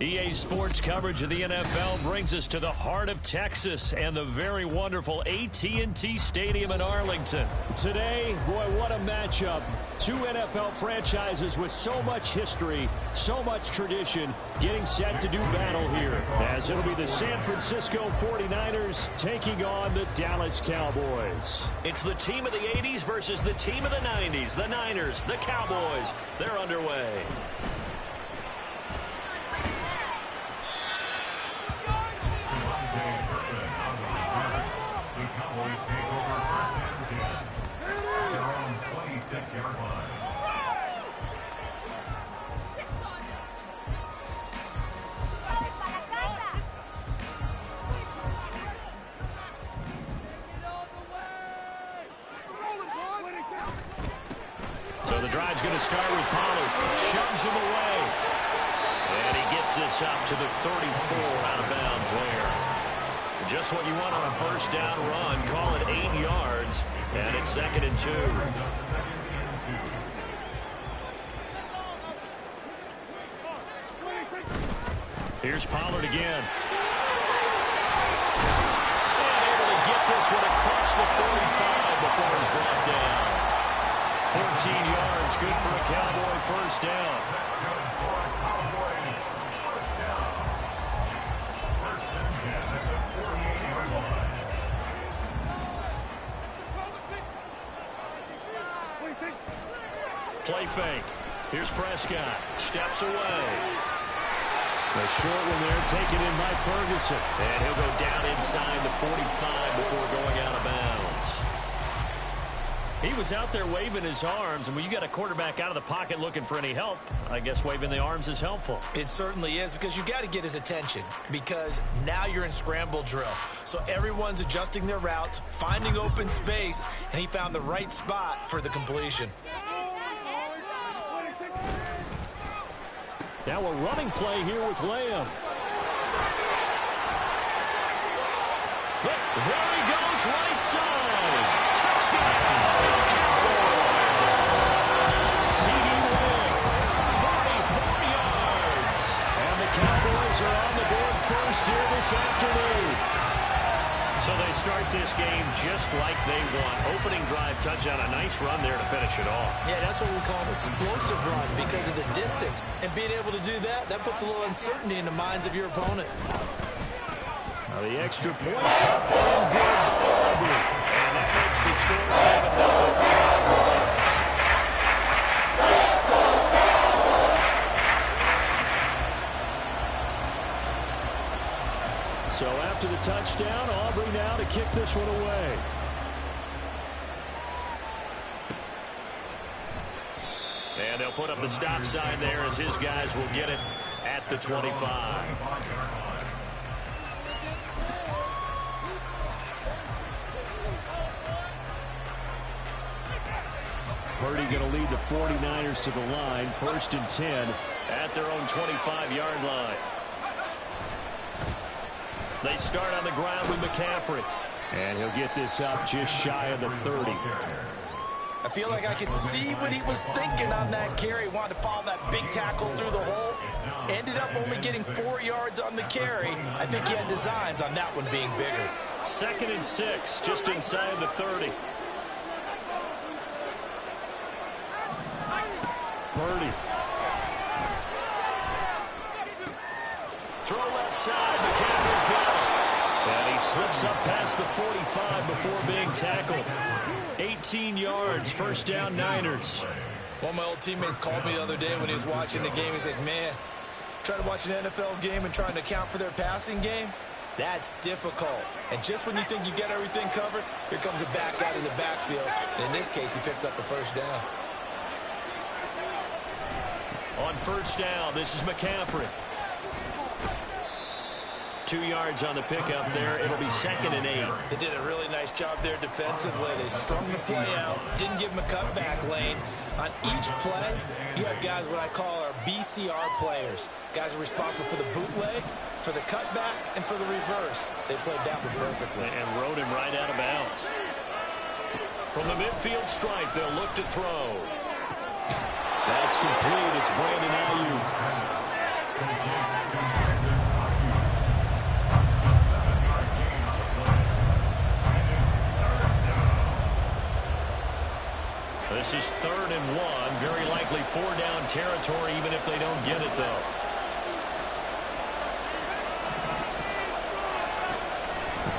EA Sports coverage of the NFL brings us to the heart of Texas and the very wonderful AT&T Stadium in Arlington. Today, boy, what a matchup. Two NFL franchises with so much history, so much tradition, getting set to do battle here. As it'll be the San Francisco 49ers taking on the Dallas Cowboys. It's the team of the 80s versus the team of the 90s. The Niners, the Cowboys, they're underway. So the drive's going to start with Pollard. Shoves him away. And he gets this up to the 34 out of bounds there. Just what you want on a first down run. Call it 8 yards. And it's 2nd and 2. Here's Pollard again. And able to get this one across the 35 before he's brought down. 14 yards, good for a Cowboy first down. Play fake. Here's Prescott. Steps away. The short one there taken in by Ferguson. And he'll go down inside the 45 before going out of bounds. He was out there waving his arms, and when you got a quarterback out of the pocket looking for any help, I guess waving the arms is helpful. It certainly is, because you got to get his attention, because now you're in scramble drill. So everyone's adjusting their routes, finding open space, and he found the right spot for the completion. Now a running play here with Lamb. There he goes, right side. Touchdown, Cowboys. CD Lamb, 44 yards. And the Cowboys are on the board first here this afternoon. So they start this game just like they want. Opening drive touchdown, a nice run there to finish it off. Yeah, that's what we call an explosive run because of the distance. And being able to do that, that puts a little uncertainty in the minds of your opponent. Now the extra point up and good by Aubrey. And that makes the score 7-0. So after the touchdown, Aubrey now to kick this one away. And they'll put up the stop sign there as his guys will get it at the 25. Purdy going to lead the 49ers to the line, 1st and 10. At their own 25-yard line. They start on the ground with McCaffrey. And he'll get this up just shy of the 30. I feel like I could see what he was thinking on that carry. Wanted to follow that big tackle through the hole. Ended up only getting 4 yards on the carry. I think he had designs on that one being bigger. 2nd and 6, just inside the 30. Purdy. Throw left side. McCaffrey's got it. And he slips up past the 45 before being tackled. 18 yards, first down, Niners. One of my old teammates called me the other day when he was watching the game. He's like, man, trying to watch an NFL game and trying to account for their passing game, that's difficult. And just when you think you get everything covered, here comes a back out of the backfield. And in this case, he picks up the first down. On first down, this is McCaffrey. 2 yards on the pickup there. It'll be 2nd and 8. They did a really nice job there defensively. They strung the play out, didn't give him a cutback lane. On each play, you have guys what I call our BCR players. Guys are responsible for the bootleg, for the cutback, and for the reverse. They played that one perfectly. And rode him right out of bounds. From the midfield stripe, they'll look to throw. That's complete. It's Brandon Ayuk. This is 3rd and 1. Very likely 4-down territory, even if they don't get it, though.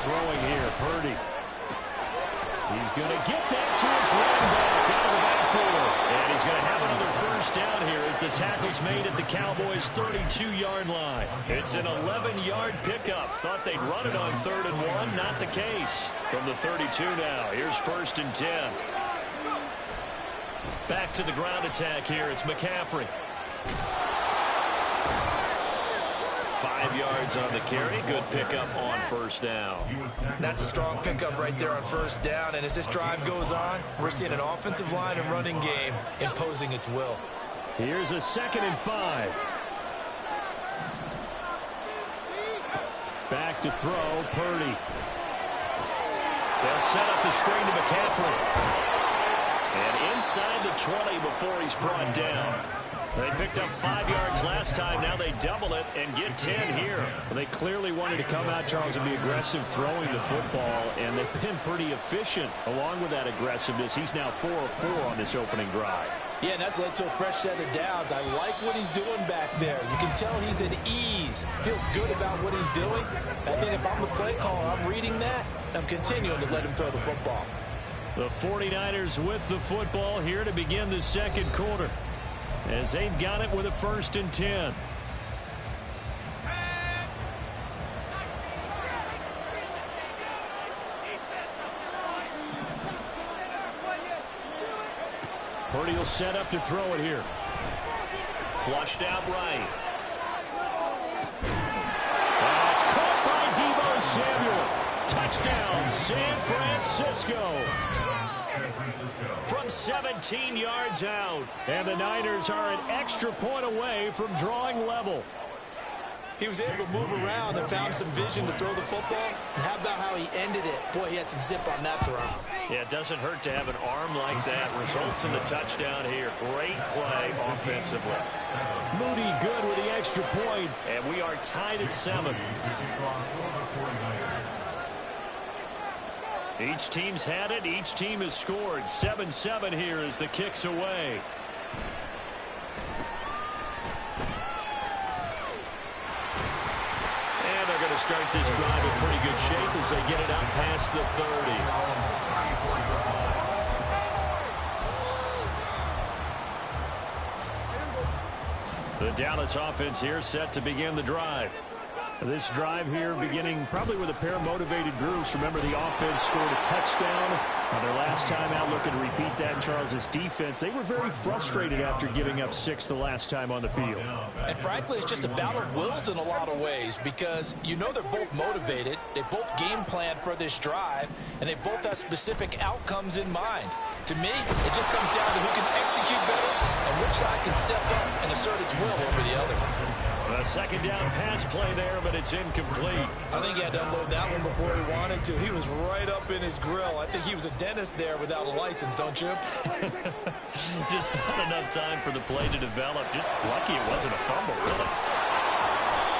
Throwing here, Purdy. He's going to get that to his running back out of the backfield. And he's going to have another first down here as the tackle's made at the Cowboys' 32-yard line. It's an 11-yard pickup. Thought they'd run it on 3rd and 1. Not the case. From the 32 now, here's 1st and 10. Back to the ground attack here. It's McCaffrey. 5 yards on the carry. Good pickup on 1st down. That's a strong pickup right there on 1st down. And as this drive goes on, we're seeing an offensive line and running game imposing its will. Here's a 2nd and 5. Back to throw, Purdy. They'll set up the screen to McCaffrey. And inside the 20 before he's brought down. They picked up 5 yards last time. Now they double it and get 10 here. Well, they clearly wanted to come out, Charles, and be aggressive throwing the football, and they've been pretty efficient along with that aggressiveness. He's now 4 of 4 on this opening drive. Yeah, and that's led to a fresh set of downs. I like what he's doing back there. You can tell he's at ease. Feels good about what he's doing. I think if I'm the play caller, I'm reading that. I'm continuing to let him throw the football. The 49ers with the football here to begin the 2nd quarter, as they've got it with a 1st and 10. Purdy will set up to throw it here. Flushed out right. That's caught by Deebo Samuel. Touchdown, San Francisco. From 17 yards out. And the Niners are an extra point away from drawing level. He was able to move around and found some vision to throw the football. And how about how he ended it? Boy, he had some zip on that throw. Yeah, it doesn't hurt to have an arm like that. Results in the touchdown here. Great play offensively. Moody good with the extra point. And we are tied at 7. Each team's had it. Each team has scored. 7-7 here as the kick's away. And they're going to start this drive in pretty good shape as they get it out past the 30. The Dallas offense here set to begin the drive. This drive here beginning probably with a pair of motivated groups. Remember, the offense scored a touchdown on their last time out. Looking to repeat that in Charles's defense. They were very frustrated after giving up 6 the last time on the field. And frankly, it's just a battle of wills in a lot of ways, because you know they're both motivated. They both game plan for this drive, and they both have specific outcomes in mind. To me, it just comes down to who can execute better and which side can step up and assert its will over the other. A 2nd down pass play there, but it's incomplete. I think he had to unload that one before he wanted to. He was right up in his grill. I think he was a dentist there without a license, don't you? Just not enough time for the play to develop. Just lucky it wasn't a fumble, really.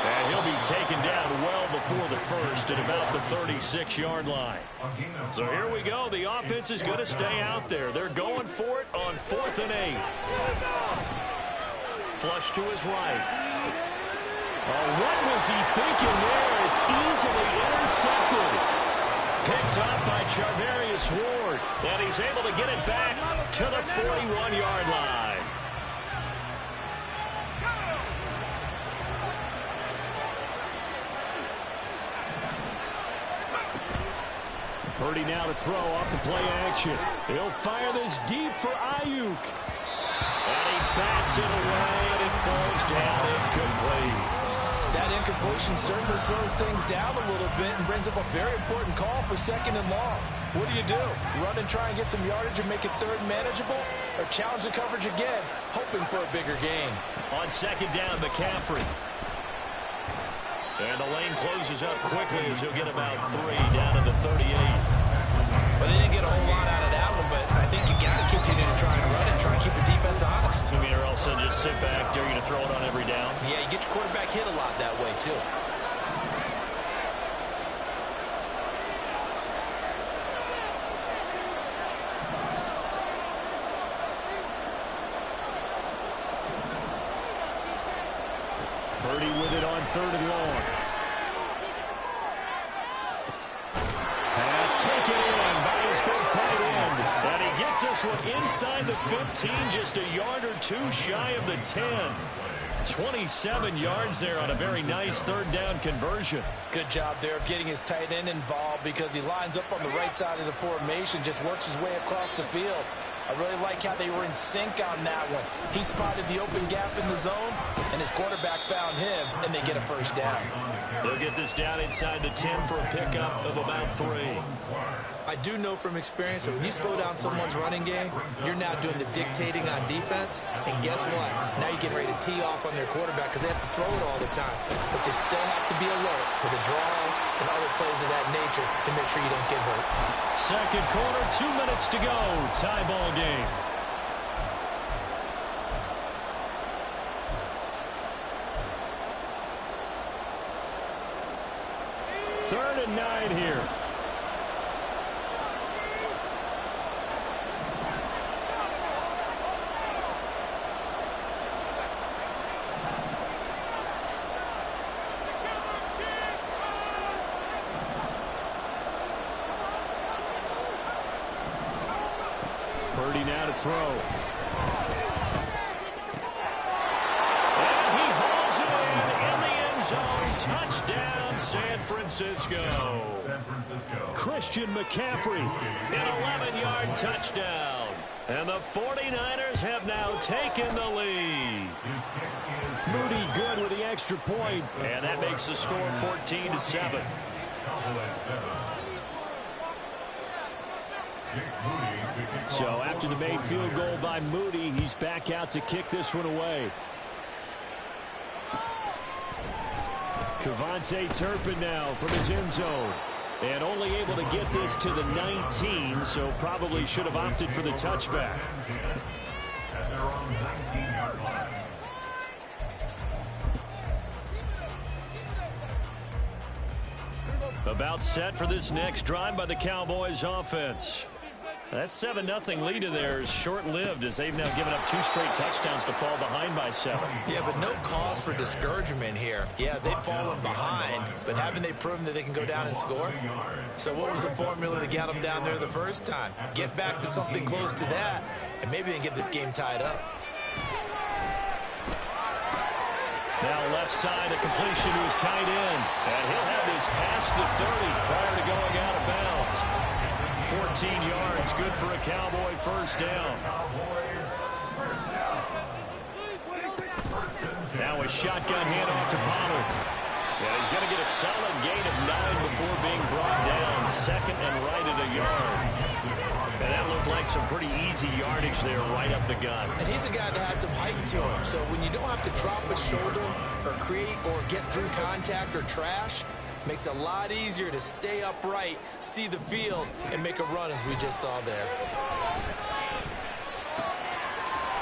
And he'll be taken down well before the 1st at about the 36-yard line. So here we go. The offense is going to stay out there. They're going for it on 4th and 8. Flush to his right. Oh, what was he thinking there? It's easily intercepted. Picked up by Charvarius Ward. And he's able to get it back to the 41-yard line. Purdy now to throw off the play action. He'll fire this deep for Ayuk. And he bats it away, and it falls down incomplete. That incompletion certainly slows things down a little bit and brings up a very important call for 2nd and long. What do? Run and try and get some yardage and make it 3rd manageable? Or challenge the coverage again, hoping for a bigger gain? On 2nd down, McCaffrey. And the lane closes up quickly as he'll get about 3 down to the 38. Well, they didn't get a whole lot out of that one, but I think you got to continue to try and run and try and keep the defense honest. I mean, or else they'll just sit back, dare you to throw it on every down. Yeah, you get your quarterback hit a lot that way, too. Purdy with it on 3rd and long. Pass taken in by his big tight end. And he gets this one inside the 15, just a yard or two shy of the 10. 27 yards there on a very nice 3rd down conversion. Good job there of getting his tight end involved because he lines up on the right side of the formation, just works his way across the field. I really like how they were in sync on that one. He spotted the open gap in the zone, and his quarterback found him, and they get a 1st down. They'll get this down inside the 10 for a pickup of about 3. I do know from experience that when you slow down someone's running game, you're now doing the dictating on defense. And guess what? Now you're getting ready to tee off on their quarterback because they have to throw it all the time. But you still have to be alert for the draws and other plays of that nature to make sure you don't get hurt. Second quarter, 2 minutes to go. Tie ball game. Third and 9 here. Purdy now to throw. And he hauls it in the end zone. Touchdown, San Francisco. Christian McCaffrey, an 11-yard touchdown. And the 49ers have now taken the lead. Moody good with the extra point. And that makes the score 14-7. So after the made field goal by Moody, he's back out to kick this one away. Kevontae Turpin now from his end zone. And only able to get this to the 19, so probably should have opted for the touchback. About set for this next drive by the Cowboys offense. That 7-0 lead of theirs short-lived as they've now given up 2 straight touchdowns to fall behind by 7. Yeah, but no cause for discouragement here. Yeah, they've fallen behind, but haven't they proven that they can go down and score? So what was the formula that got them down there the first time? Get back to something close to that, and maybe they can get this game tied up. Now left side, a completion to his tight end. And he'll have this past the 30 prior to going out of bounds. 14 yards, good for a Cowboy 1st down. Now a shotgun handoff to Pollard. Yeah, he's going to get a solid gain of 9 before being brought down. 2nd and right at a yard. And that looked like some pretty easy yardage there right up the gut. And he's a guy that has some height to him. So when you don't have to drop a shoulder or create or get through contact or trash, makes it a lot easier to stay upright, see the field, and make a run as we just saw there.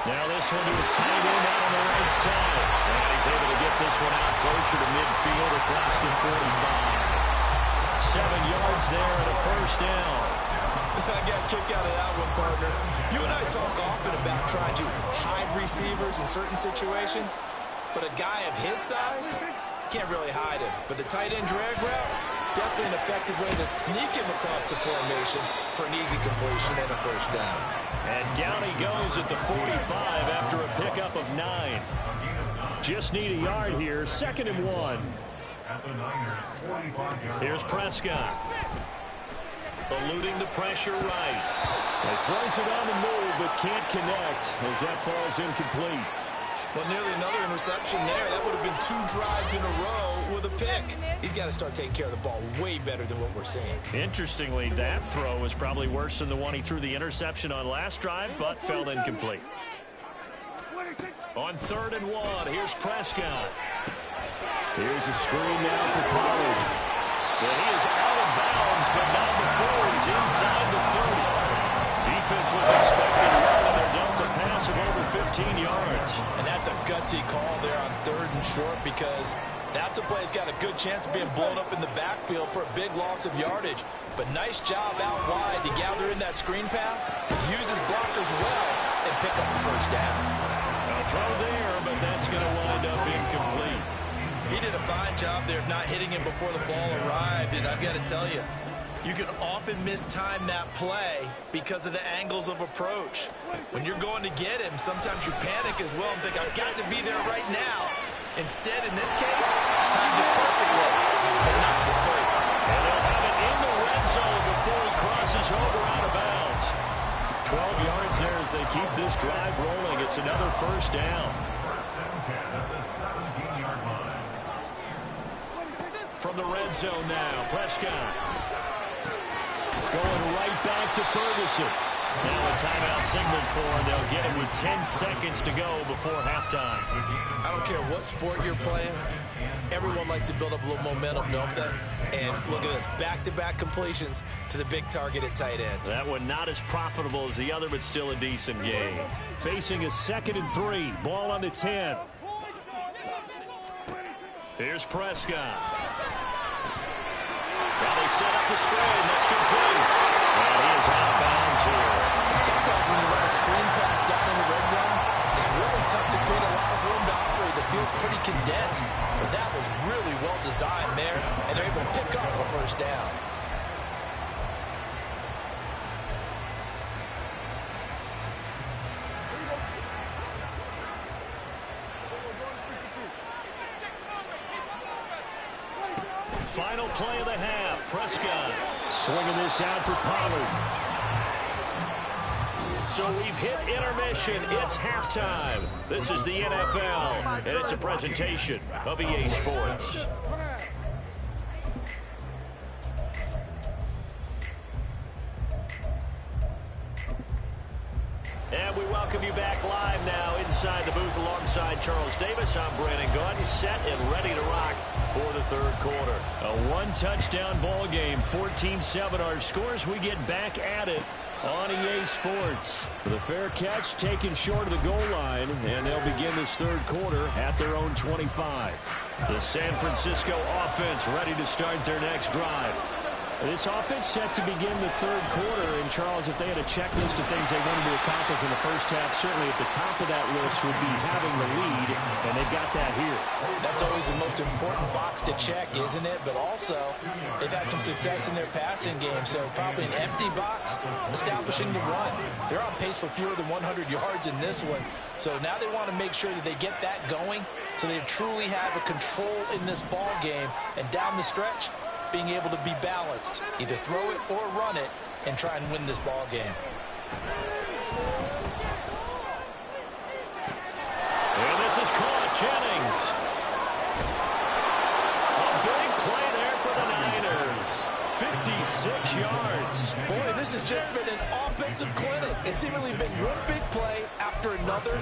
Now this one to his tight end out on the right side. And he's able to get this one out closer to midfield across the 45. 7 yards there and a 1st down. I got a kick out of that one, partner. You and I talk often about trying to hide receivers in certain situations, but a guy of his size can't really hide him. But the tight end drag route, definitely an effective way to sneak him across the formation for an easy completion and a 1st down. And down he goes at the 45 after a pickup of 9. Just need a yard here. 2nd and 1. Here's Prescott. Eluding the pressure right. He throws it on the move, but can't connect as that falls incomplete. Well, nearly another interception there. That would have been 2 drives in a row with a pick. He's got to start taking care of the ball way better than what we're seeing. Interestingly, that throw was probably worse than the one he threw the interception on last drive, but fell incomplete. On 3rd and 1, here's Prescott. Here's a screen now for Pollard. And he is out of bounds, but not before he's inside the 30. Defense was expecting one, and they're dealt a pass loss of over 15 yards. And that's a gutsy call there on 3rd and short, because that's a play that's got a good chance of being blown up in the backfield for a big loss of yardage. But nice job out wide to gather in that screen pass, use his blockers well, and pick up the first down. A throw there, but that's going to wind up incomplete. He did a fine job there of not hitting him before the ball arrived, and I've got to tell you, you can often mistime that play because of the angles of approach. When you're going to get him, sometimes you panic as well and think, I've got to be there right now. Instead, in this case, timed it perfectly and knocked it free. And they'll have it in the red zone before he crosses over out of bounds. 12 yards there as they keep this drive rolling. It's another first down. From the red zone now, Prescott. Going right back to Ferguson. Now a timeout signaled for, and they'll get it with 10 seconds to go before halftime. I don't care what sport you're playing. Everyone likes to build up a little momentum, don't they? And look at this, back-to-back completions to the big target at tight end. That one not as profitable as the other, but still a decent game. Facing a 2nd and 3. Ball on the 10. Here's Prescott. Well, they set up the screen. That's complete. And he is out of bounds here. And sometimes when you run a screen pass down in the red zone, it's really tough to create a lot of room to operate. The field's pretty condensed, but that was really well designed there, and they're able to pick up a first down. Final play of the half. Prescott swinging this out for Pollard. So we've hit intermission. It's halftime. This is the NFL, and it's a presentation of EA Sports. And we welcome you back live now inside the booth alongside Charles Davis. I'm Brandon Gaudin, set and ready to rock for the 3rd quarter. A one-touchdown ball game, 14-7 our scores. We get back at it on EA Sports. The fair catch taken short of the goal line, and they'll begin this 3rd quarter at their own 25. The San Francisco offense ready to start their next drive. This offense set to begin the 3rd quarter, and Charles, if they had a checklist of things they wanted to accomplish in the first half, certainly at the top of that list would be having the lead, and they've got that here. That's always the most important box to check, isn't it? But also, they've had some success in their passing game, so probably an empty box, establishing the run. They're on pace for fewer than 100 yards in this one, so now they want to make sure that they get that going, so they truly have a control in this ball game, and down the stretch, being able to be balanced, either throw it or run it, and try and win this ball game. And this is caught. Jennings. A big play there for the Niners. 56 yards. Boy, this has just been an offensive clinic. It's seemingly been one big play after another,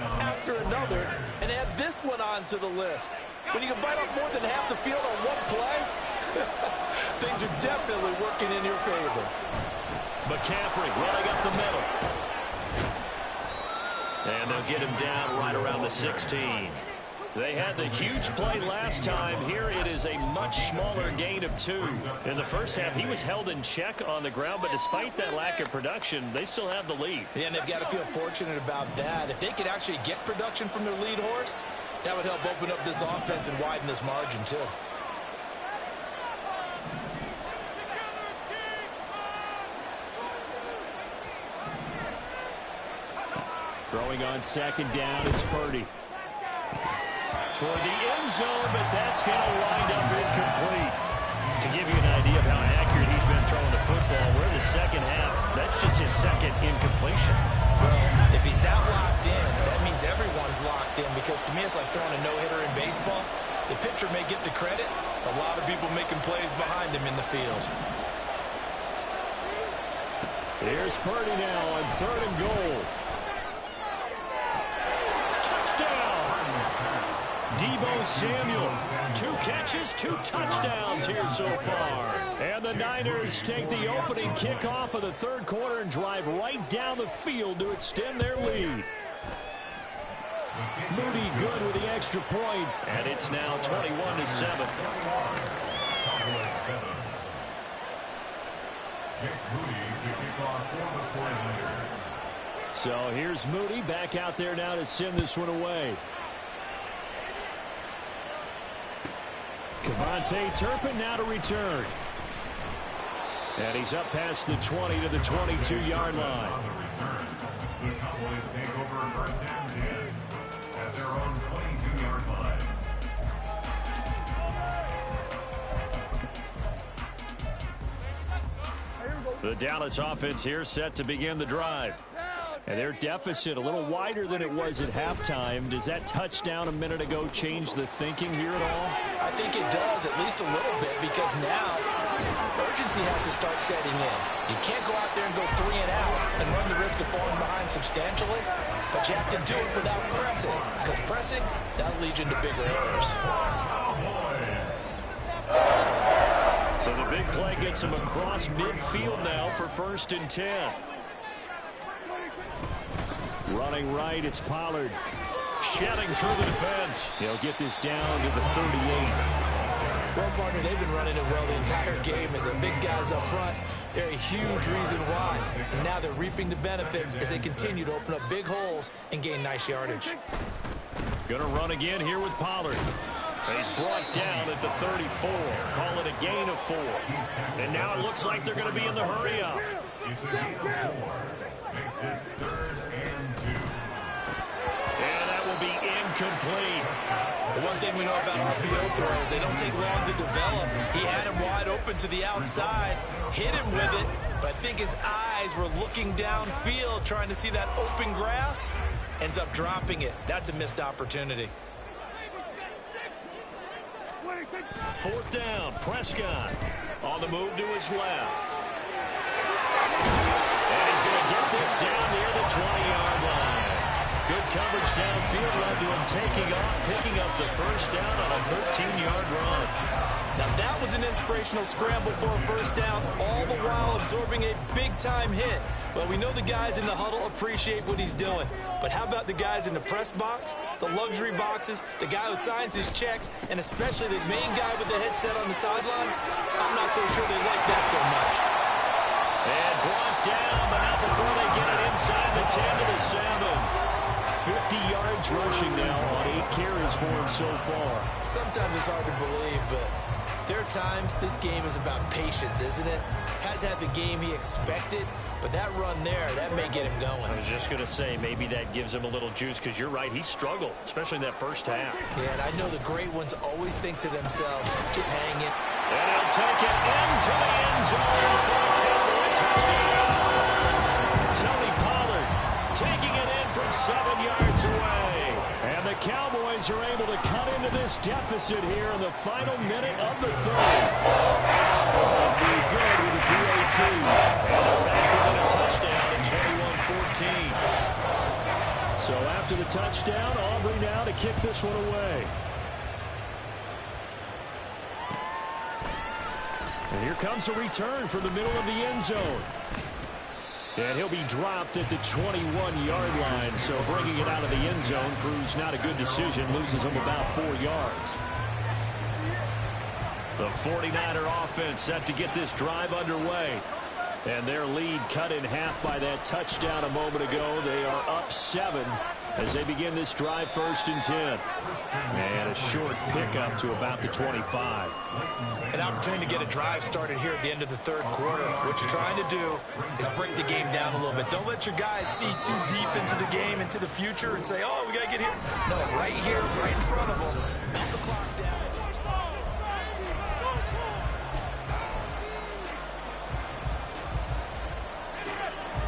and add this one onto the list. When you can bite off more than half the field on one play, things are definitely working in your favor. McCaffrey running up the middle. And they'll get him down right around the 16. They had the huge play last time. Here it is a much smaller gain of 2. In the first half, he was held in check on the ground, but despite that lack of production, they still have the lead. Yeah, and they've got to feel fortunate about that. If they could actually get production from their lead horse, that would help open up this offense and widen this margin too. Throwing on 2nd down, it's Purdy. Toward the end zone, but that's going to wind up incomplete. To give you an idea of how accurate he's been throwing the football, we're in the 2nd half. That's just his 2nd incompletion. Well, if he's that locked in, that means everyone's locked in, because to me it's like throwing a no-hitter in baseball. The pitcher may get the credit, a lot of people making plays behind him in the field. Here's Purdy now on 3rd and goal. Deebo Samuel, 2 catches, 2 touchdowns here so far. And the Niners take the opening kickoff of the 3rd quarter and drive right down the field to extend their lead. Moody good with the extra point. And it's now 21-7. So here's Moody back out there now to send this one away. Cavante Turpin now to return. And he's up past the 20 to the 22-yard line. The Cowboys take over first and 10 at their own 22-yard line. The Dallas offense here set to begin the drive. And their deficit a little wider than it was at halftime. Does that touchdown a minute ago change the thinking here at all? I think it does, at least a little bit, because now urgency has to start setting in. You can't go out there and go 3 and out and run the risk of falling behind substantially, but you have to do it without pressing, because pressing, that'll lead you into bigger errors. So the big play gets him across midfield now for 1st and 10. Running right, it's Pollard. Shedding through the defense. He'll get this down to the 38. Well, partner, they've been running it well the entire game, and the big guys up front, they're a huge reason why. And now they're reaping the benefits as they continue to open up big holes and gain nice yardage. Gonna run again here with Pollard. He's brought down at the 34. Call it a gain of 4. And now it looks like they're going to be in the hurry up. And that will be incomplete. The one thing we know about RPO throws, they don't take long to develop. He had him wide open to the outside, hit him with it, but I think his eyes were looking downfield trying to see that open grass. Ends up dropping it. That's a missed opportunity. 4th down, Prescott on the move to his left. And he's going to get this down near the 20-yard line. Good coverage downfield led to him taking off, picking up the 1st down on a 13-yard run. Now that was an inspirational scramble for a 1st down, all the while absorbing a big-time hit. Well, we know the guys in the huddle appreciate what he's doing. But how about the guys in the press box, the luxury boxes, the guy who signs his checks, and especially the main guy with the headset on the sideline? I'm not so sure they like that so much. And brought down, but not before they get it inside the 10 to the 7. 50 yards rushing now on 8 carries for him so far. Sometimes it's hard to believe, but there are times this game is about patience, isn't it? Has had the game he expected, but that run there, that may get him going. I was just going to say, maybe that gives him a little juice, because you're right, he struggled, especially in that 1st half. Yeah, and I know the great ones always think to themselves, just hang it. And he'll take it into the end zone for a Cowboy touchdown. Tony Pollard taking it in from 7 yards away. And the Cowboys are able to cut into this deficit here in the final minute of the 3rd. Be good with the PAT. And they're back within a touchdown at 21-14. So after the touchdown, Aubrey now to kick this one away. And here comes a return from the middle of the end zone. And he'll be dropped at the 21-yard line, so bringing it out of the end zone proves not a good decision, loses him about 4 yards. The 49er offense set to get this drive underway. And their lead cut in half by that touchdown a moment ago. They are up 7 as they begin this drive 1st and 10. And a short pickup to about the 25. An opportunity to get a drive started here at the end of the 3rd quarter. What you're trying to do is break the game down a little bit. Don't let your guys see too deep into the game, into the future, and say, oh, we got to get here. No, right here, right in front of them. Move the clock down.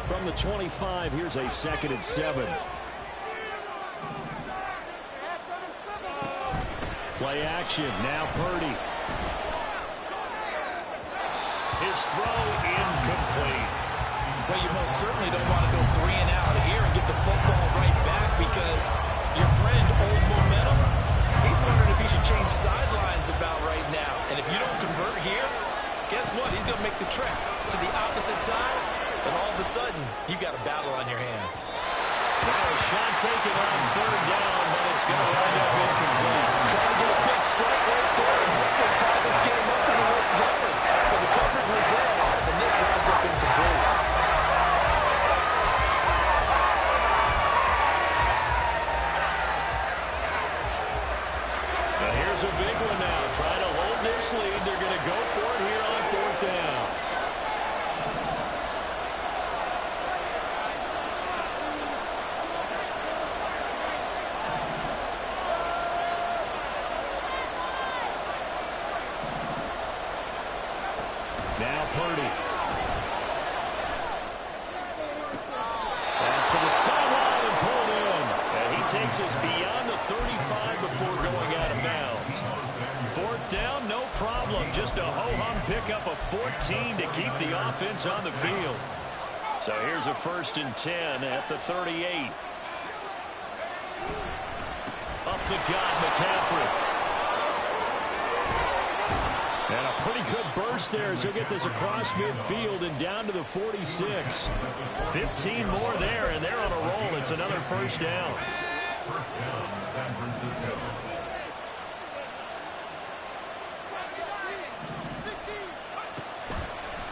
From the 25, here's a 2nd and 7. Play action, now Purdy. His throw incomplete. Well, you most certainly don't want to go 3 and out here and get the football right back, because your friend, Old Momentum, he's wondering if he should change sidelines about right now. And if you don't convert here, guess what? He's going to make the trek to the opposite side, and all of a sudden, you've got a battle on your hands. Now a shot taken on 3rd down it's going to wind up incomplete. Trying to get a big strike right there and hopefully tie this game up and work together. But the coverage was there, and this winds up incomplete. Now here's a big one now. Trying to hold this lead. They're going to go for it here on 4th down. Now Purdy. Pass to the sideline and pulled in. And he takes us beyond the 35 before going out of bounds. 4th down, no problem. Just a ho-hum pickup of 14 to keep the offense on the field. So here's a 1st and 10 at the 38. Up the gut, McCaffrey. And a pretty good burst there as he'll get this across midfield and down to the 46. 15 more there, and they're on a roll. It's another 1st down. 1st down, San Francisco.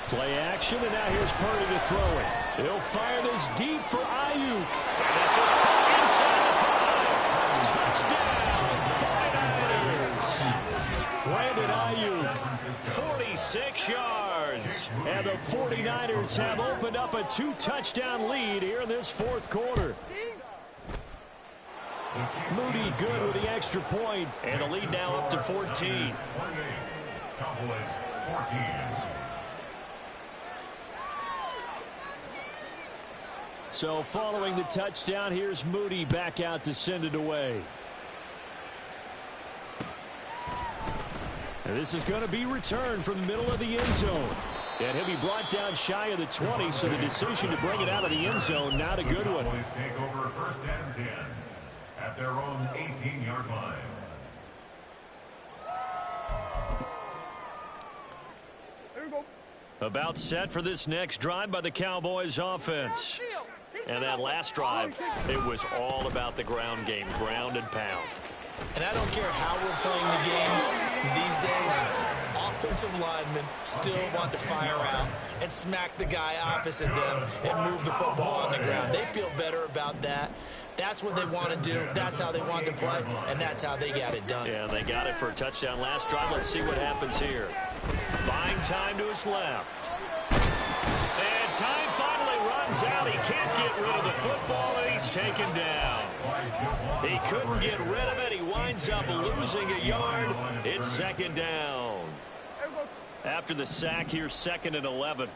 Play action, and now here's Purdy to throw it. He'll fire this deep for Ayuk. And this is caught inside the 5. Touchdown, 49ers. Brandon Ayuk, 46 yards. And the 49ers have opened up a 2-touchdown lead here in this 4th quarter. Moody good with the extra point, and the lead now up to 14. Cowboys 14. So following the touchdown, here's Moody back out to send it away. And this is going to be returned from the middle of the end zone. And he'll be brought down shy of the 20, so the decision to bring it out of the end zone, not a good one. Cowboys take over 1st and 10 at their own 18-yard line. About set for this next drive by the Cowboys offense. And that last drive, it was all about the ground game, ground and pound. And I don't care how we're playing the game these days, offensive linemen still want to fire out and smack the guy opposite them and move the football on the ground. They feel better about that. That's what they want to do. That's how they want to play, and that's how they got it done. Yeah, they got it for a touchdown last drive. Let's see what happens here. Buying time to his left. And time finally runs out. He can't get rid of the football, and he's taken down. He couldn't get rid of it. He winds up losing a yard. It's 2nd down. After the sack, here's 2nd and 11.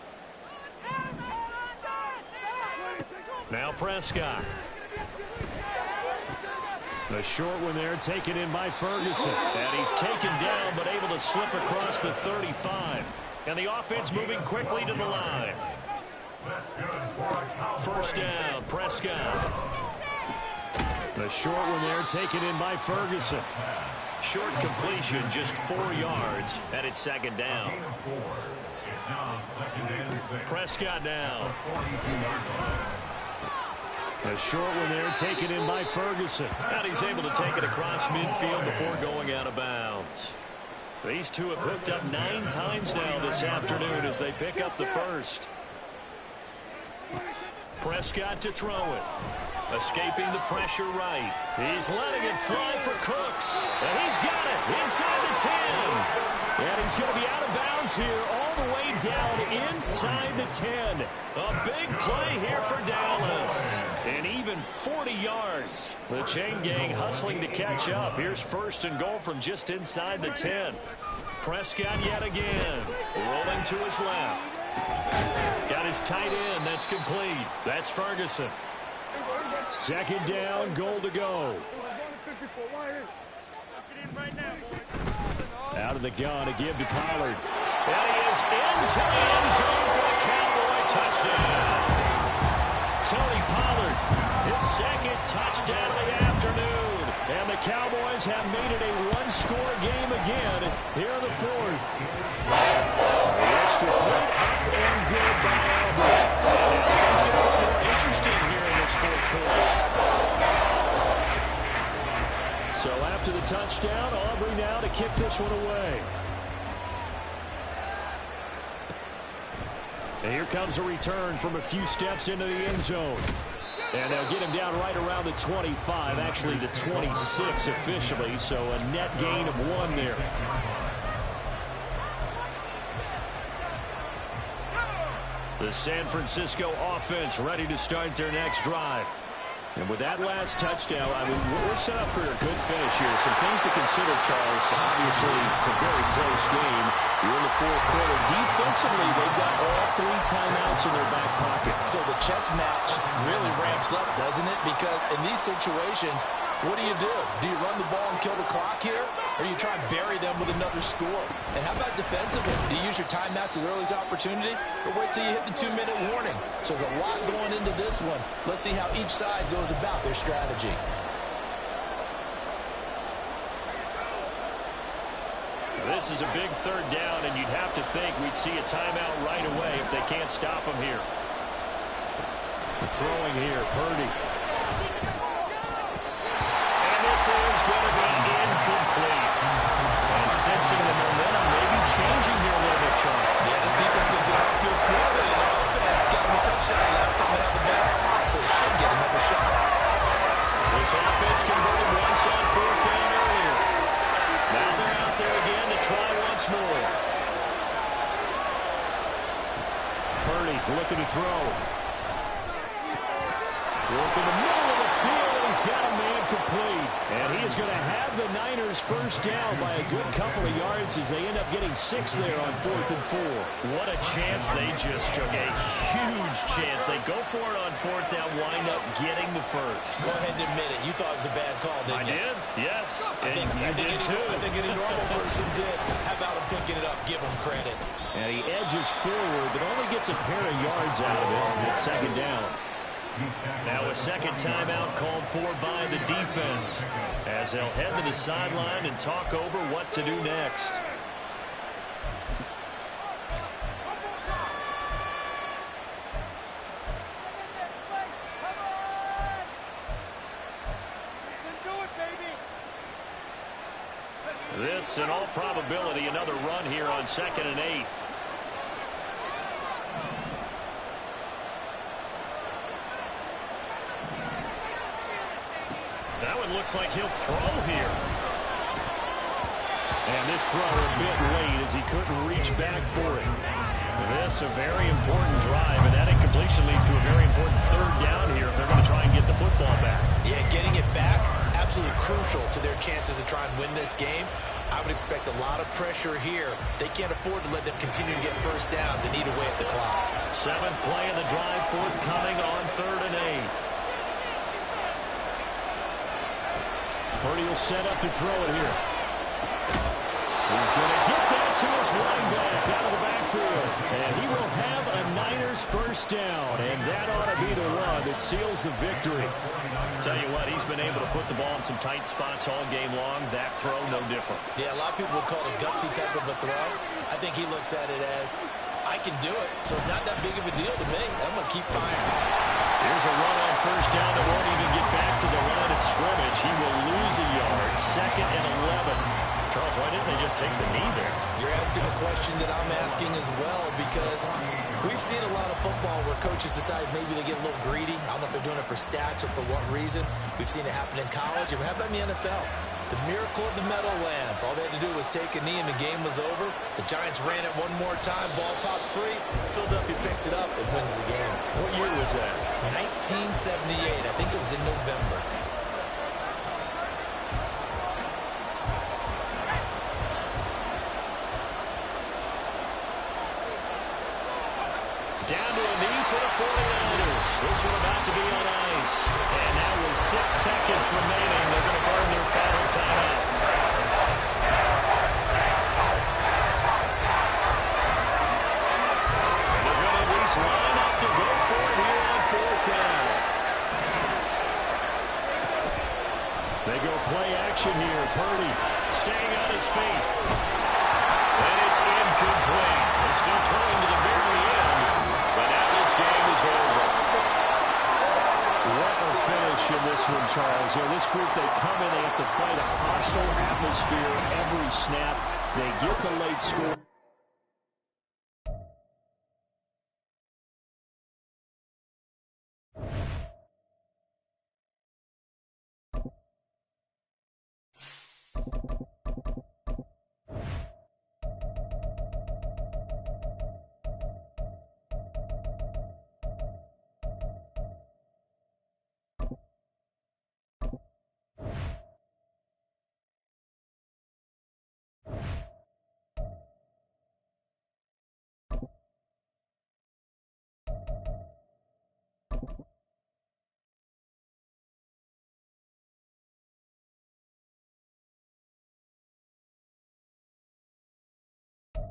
Now Prescott. The short one there taken in by Ferguson. And he's taken down but able to slip across the 35. And the offense moving quickly to the line. 1st down, Prescott. The short one there taken in by Ferguson. Short completion, just 4 yards, and it's 2nd down. Prescott now. The short one there taken in by Ferguson. And he's able to take it across midfield before going out of bounds. These two have hooked up 9 times now this afternoon as they pick up the 1st. Prescott to throw it. Escaping the pressure right. He's letting it fly for Cooks. And he's got it inside the 10. And he's going to be out of bounds here all the way down inside the 10. A big play here for Dallas. And even 40 yards. The chain gang hustling to catch up. Here's 1st and goal from just inside the 10. Prescott yet again. Rolling to his left. Got his tight end. That's complete. That's Ferguson. 2nd down, goal to go. Out of the gun to give to Pollard. And he is into the end zone for a Cowboy touchdown. Tony Pollard, his 2nd touchdown of the afternoon. And the Cowboys have made it a 1-score game again here in the 4th. The extra point up and good by Albert. And things get a little more interesting here in this 4th quarter. to the touchdown. Aubrey now to kick this one away. And here comes a return from a few steps into the end zone. And they'll get him down right around the 25, actually the 26 officially, so a net gain of 1 there. The San Francisco offense ready to start their next drive. And with that last touchdown, I mean, we're set up for a good finish here. Some things to consider, Charles. Obviously, it's a very close game. You're in the fourth quarter. Defensively, they've got all 3 timeouts in their back pocket. So the chess match really ramps up, doesn't it? Because in these situations, what do? Do you run the ball and kill the clock here? Or do you try and bury them with another score? And how about defensively? Do you use your timeouts at the earliest opportunity? Or wait till you hit the 2-minute warning? So there's a lot going into this one. Let's see how each side goes about their strategy. This is a big 3rd down, and you'd have to think we'd see a timeout right away if they can't stop him here. Throwing here, Purdy. This is going to be incomplete. And sensing the momentum, maybe changing here a little bit, Charles. Yeah, this defense is going to get off the field quickly, and the offense got him a touchdown last time they had the ball, so they should get another shot. This offense converted once on 4th down earlier. Now they're out there again to try once more. Purdy looking to throw. Look in the middle of the field. He's got a man complete. And he is going to have the Niners first down by a good couple of yards as they end up getting 6 there on 4th and 4. What a chance they just took. A huge chance. They go for it on 4th down, wind up getting the first. Go ahead and admit it. You thought it was a bad call, didn't you? I did, yes. I think any normal person did. How about him picking it up? Give him credit. And he edges forward, but only gets a pair of yards out of it. It's 2nd down. Now a 2nd timeout called for by the defense as they'll head to the sideline and talk over what to do next. This, in all probability, another run here on 2nd and 8. That one looks like he'll throw here. And this throw a bit late as he couldn't reach back for it. This a very important drive, and that incompletion leads to a very important 3rd down here if they're going to try and get the football back. Yeah, getting it back, absolutely crucial to their chances to try and win this game. I would expect a lot of pressure here. They can't afford to let them continue to get first downs and eat away at the clock. 7th play of the drive, forthcoming on 3rd and 8. Purdy will set up to throw it here. He's going to get that to his running back out of the backfield. And he will have a Niners first down. And that ought to be the one that seals the victory. Tell you what, he's been able to put the ball in some tight spots all game long. That throw, no different. Yeah, a lot of people would call it a gutsy type of a throw. I think he looks at it as, I can do it, so it's not that big of a deal to me. I'm going to keep firing. Here's a run on first down that won't even get back to the line of scrimmage. He will lose a yard. 2nd and 11. Charles, why didn't they just take the knee there? You're asking the question that I'm asking as well, because we've seen a lot of football where coaches decide maybe they get a little greedy. I don't know if they're doing it for stats or for what reason. We've seen it happen in college, and how about in the NFL? The miracle of the Meadowlands. All they had to do was take a knee, and the game was over. The Giants ran it one more time. Ball popped free. Philadelphia picks it up and wins the game. What year was that? 1978. I think it was in November. Down to a knee for the 49ers. This one about to be on ice. And now with 6 seconds remaining, they're going to burn their final timeout. And they're going to at least line up to go for it here on 4th down. They go play action here. Purdy Staying on his feet. And it's incomplete. They're still throwing to the very end. But now this game is over. What a finish mentioned this one, Charles. You know, this group, they come in, they have to fight a hostile atmosphere every snap. They get the late score.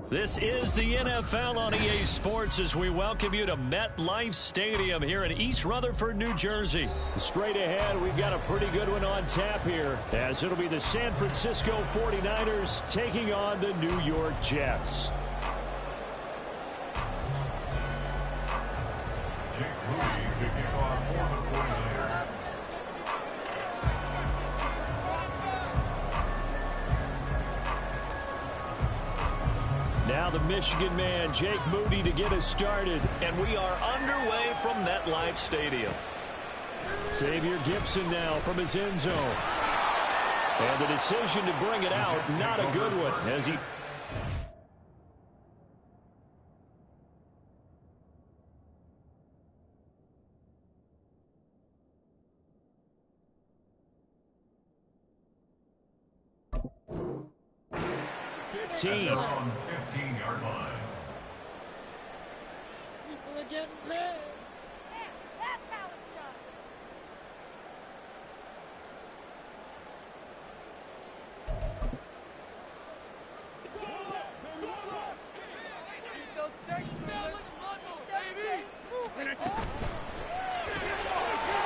This is the NFL on EA Sports as we welcome you to MetLife Stadium here in East Rutherford, New Jersey. Straight ahead, we've got a pretty good one on tap here, as it'll be the San Francisco 49ers taking on the New York Jets. Now the Michigan man, Jake Moody, to get us started. And we are underway from MetLife Stadium. Xavier Gibson now from his end zone. And the decision to bring it out, not a good one, as he... At their own 15-yard line. People are getting paid. Yeah, that's how it's done. Keep those sticks moving.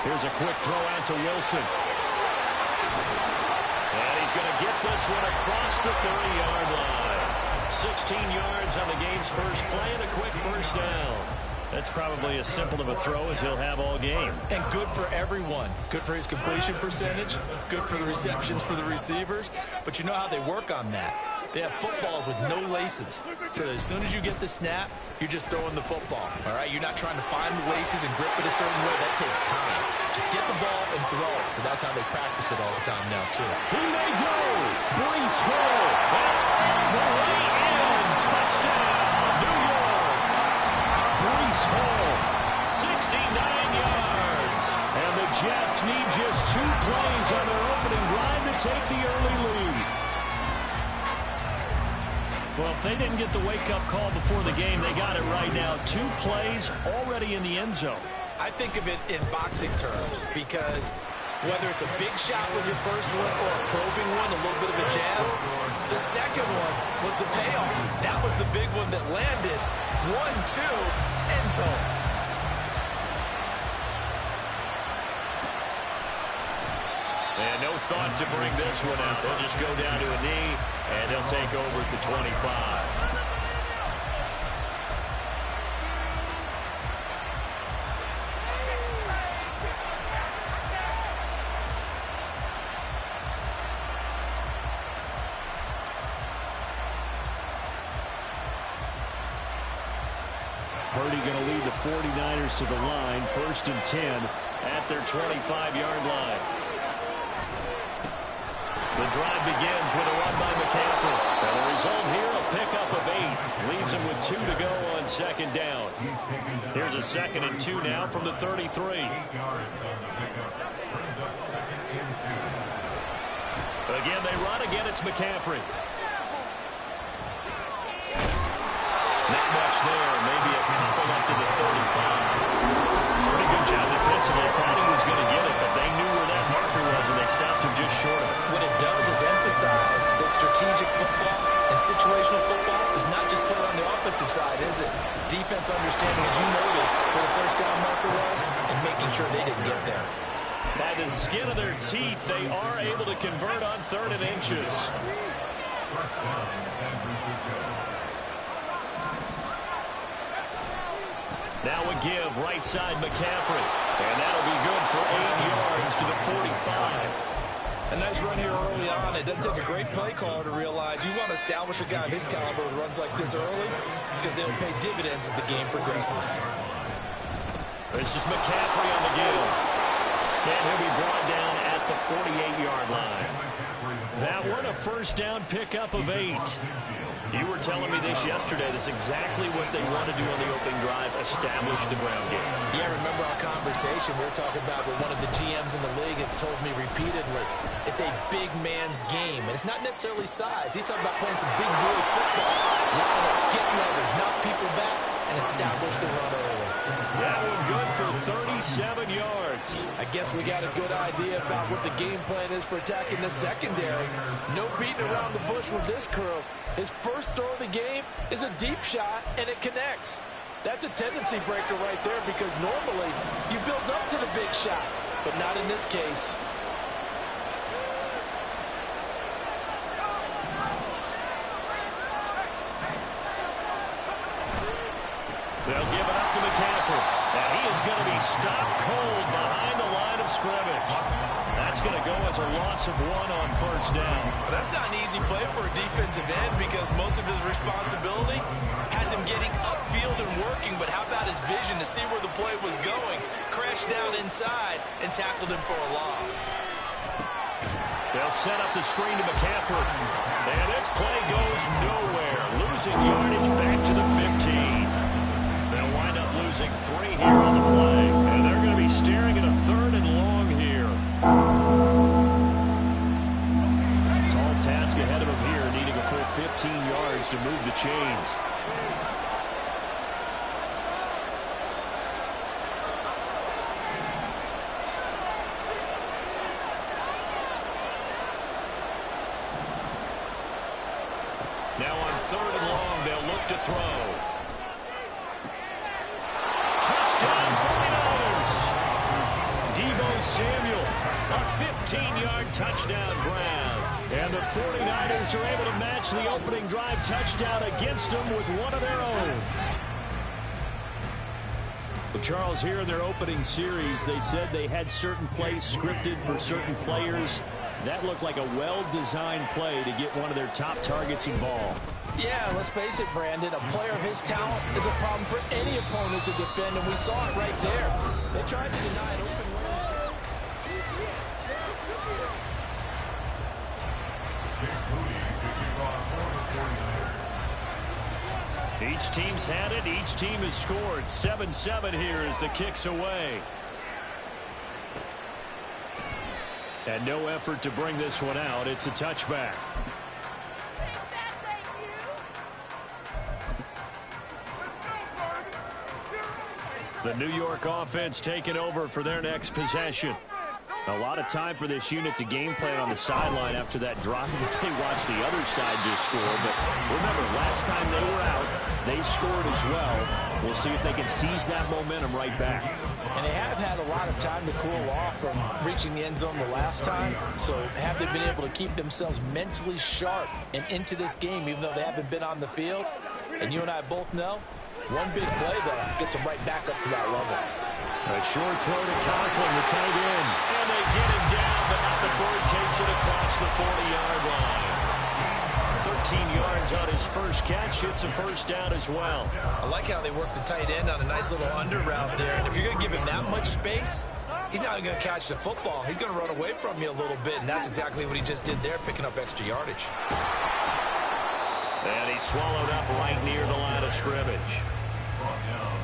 Here's a quick throw out to Wilson. And he's going to get this one across the 30-yard line. 16 yards on the game's first play and a quick first down. That's probably as simple of a throw as he'll have all game. And good for everyone. Good for his completion percentage. Good for the receptions for the receivers. But you know how they work on that. They have footballs with no laces. So as soon as you get the snap, you're just throwing the football. All right? You're not trying to find the laces and grip it a certain way. That takes time. Just get the ball and throw it. So that's how they practice it all the time now, too. He may go. Breece Hall. The way in. Touchdown, New York. Breece Hall, 69 yards. And the Jets need just 2 plays on their opening drive to take the early lead. Well, if they didn't get the wake-up call before the game, they got it right now. 2 plays already in the end zone. I think of it in boxing terms because whether it's a big shot with your first one or a probing one, a little bit of a jab, the second one was the payoff. That was the big one that landed. 1-2, end zone. And no thought to bring this one out. They'll just go down to a knee, and they'll take over at the 25. Purdy going to lead the 49ers to the line, 1st and 10 at their 25-yard line. The drive begins with a run by McCaffrey. And the result here, a pickup of 8. Leaves him with 2 to go on 2nd down. Here's a 2nd and 2 now from the 33. 8 yards on the pickup. Brings up 2nd and 2. Again, they run. Again, it's McCaffrey. Not much there. Maybe a couple up to the 35. Pretty good job defensively. Thought he was going to get it, but they knew where that marker was, and they stopped him just short of it. What it does is emphasize that strategic football and situational football is not just played on the offensive side, is it? Defense understanding, as you noted, where the first down marker was and making sure they didn't get there. By the skin of their teeth, they are able to convert on 3rd and inches. First down, San Francisco. Now a give, right side McCaffrey. And that'll be good for 8 yards to 45. A nice run here early on. It doesn't take a great play caller to realize you want to establish a guy of his caliber with runs like this early because they'll pay dividends as the game progresses. This is McCaffrey on the give. And he'll be brought down at the 48-yard line. That one a first down pickup of 8. You were telling me this yesterday. That's exactly what they want to do on the opening drive, establish the ground game. Yeah, remember our conversation. We were talking about what one of the GMs in the league has told me repeatedly. It's a big man's game, and it's not necessarily size. He's talking about playing some big boy football. Line up, get numbers, knock people back, and establish the run early. That one good for 37 yards. I guess we got a good idea about what the game plan is for attacking the secondary. No beating around the bush with this crew. His first throw of the game is a deep shot, and it connects. That's a tendency breaker right there because normally you build up to the big shot, but not in this case. They'll give it up to McCaffrey. And he is going to be stopped cold behind the line of scrimmage. That's going to go as a loss of 1 on first down. Well, that's not an easy play for a defensive end because most of his responsibility has him getting upfield and working, but how about his vision to see where the play was going, crashed down inside, and tackled him for a loss. They'll set up the screen to McCaffrey. And this play goes nowhere. Losing yardage back to the 15. They'll wind up losing 3 here on the play. And they're going to be staring at a 3rd and long here. Tall task ahead of him here, needing a full 15 yards to move the chains. Now on 3rd and long, they'll look to throw. Touchdown 49ers! Deebo Samuel, a 15-yard touchdown grab. And the 49ers are able to match the opening drive touchdown against them with one of their own. Well, Charles, here in their opening series, they said they had certain plays scripted for certain players. That looked like a well-designed play to get one of their top targets involved. Yeah, let's face it, Brandon. A player of his talent is a problem for any opponent to defend, and we saw it right there. They tried to deny it open lanes. Each team's had it. Each team has scored. 7-7 here as the kick's away. And no effort to bring this one out. It's a touchback. The New York offense taking over for their next possession. A lot of time for this unit to game plan on the sideline after that drive that they watched the other side just score. But remember, last time they were out, they scored as well. We'll see if they can seize that momentum right back. And they have had a lot of time to cool off from reaching the end zone the last time. So have they been able to keep themselves mentally sharp and into this game, even though they haven't been on the field? And you and I both know, one big play, though, gets them right back up to that level. A short throw to Conklin, the tight end. And they get him down, but not before he takes it across the 40-yard line. 13 yards on his first catch. It's a first down as well. I like how they work the tight end on a nice little under route there. And if you're going to give him that much space, he's not going to catch the football. He's going to run away from you a little bit, and that's exactly what he just did there, picking up extra yardage. And he's swallowed up right near the line of scrimmage.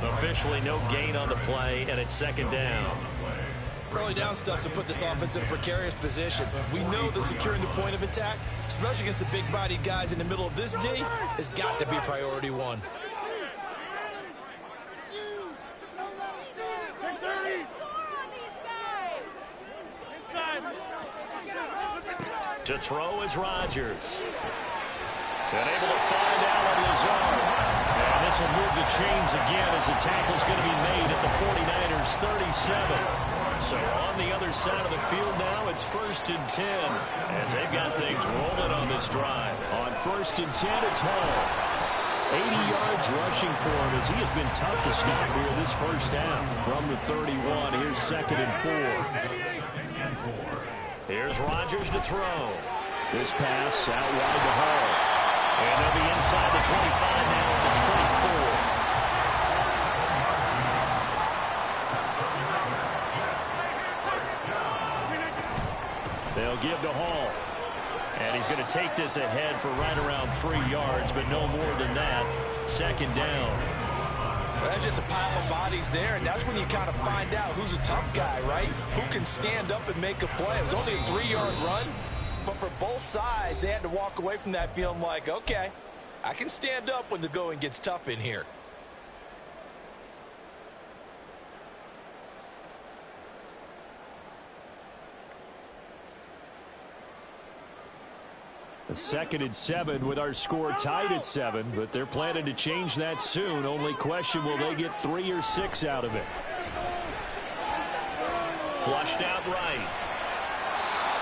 Officially no gain on the play, and it's second down. Early down stuff to put this offense in a precarious position. We know that securing the point of attack, especially against the big-bodied guys in the middle of this D, has got to be priority one. To throw is Rodgers. And able to find Allen Lazard. And this will move the chains again as the tackle's going to be made at the 49ers 37. So on the other side of the field now, it's 1st and 10 as they've got things rolling on this drive. On 1st and 10, it's Hall. 80 yards rushing for him as he has been tough to stop here this first half. From the 31, here's 2nd and 4. Here's Rodgers to throw. This pass out wide to Hall. And they'll be inside the 25 now at the 24. They'll give to Hall. And he's going to take this ahead for right around 3 yards, but no more than that. Second down. Well, there's just a pile of bodies there, and that's when you kind of find out who's a tough guy, right? Who can stand up and make a play. It was only a 3-yard run, but for both sides, they had to walk away from that feeling like, okay, I can stand up when the going gets tough in here. A 2nd and 7 with our score tied at 7, but they're planning to change that soon. Only question, will they get 3 or 6 out of it? Flushed out right.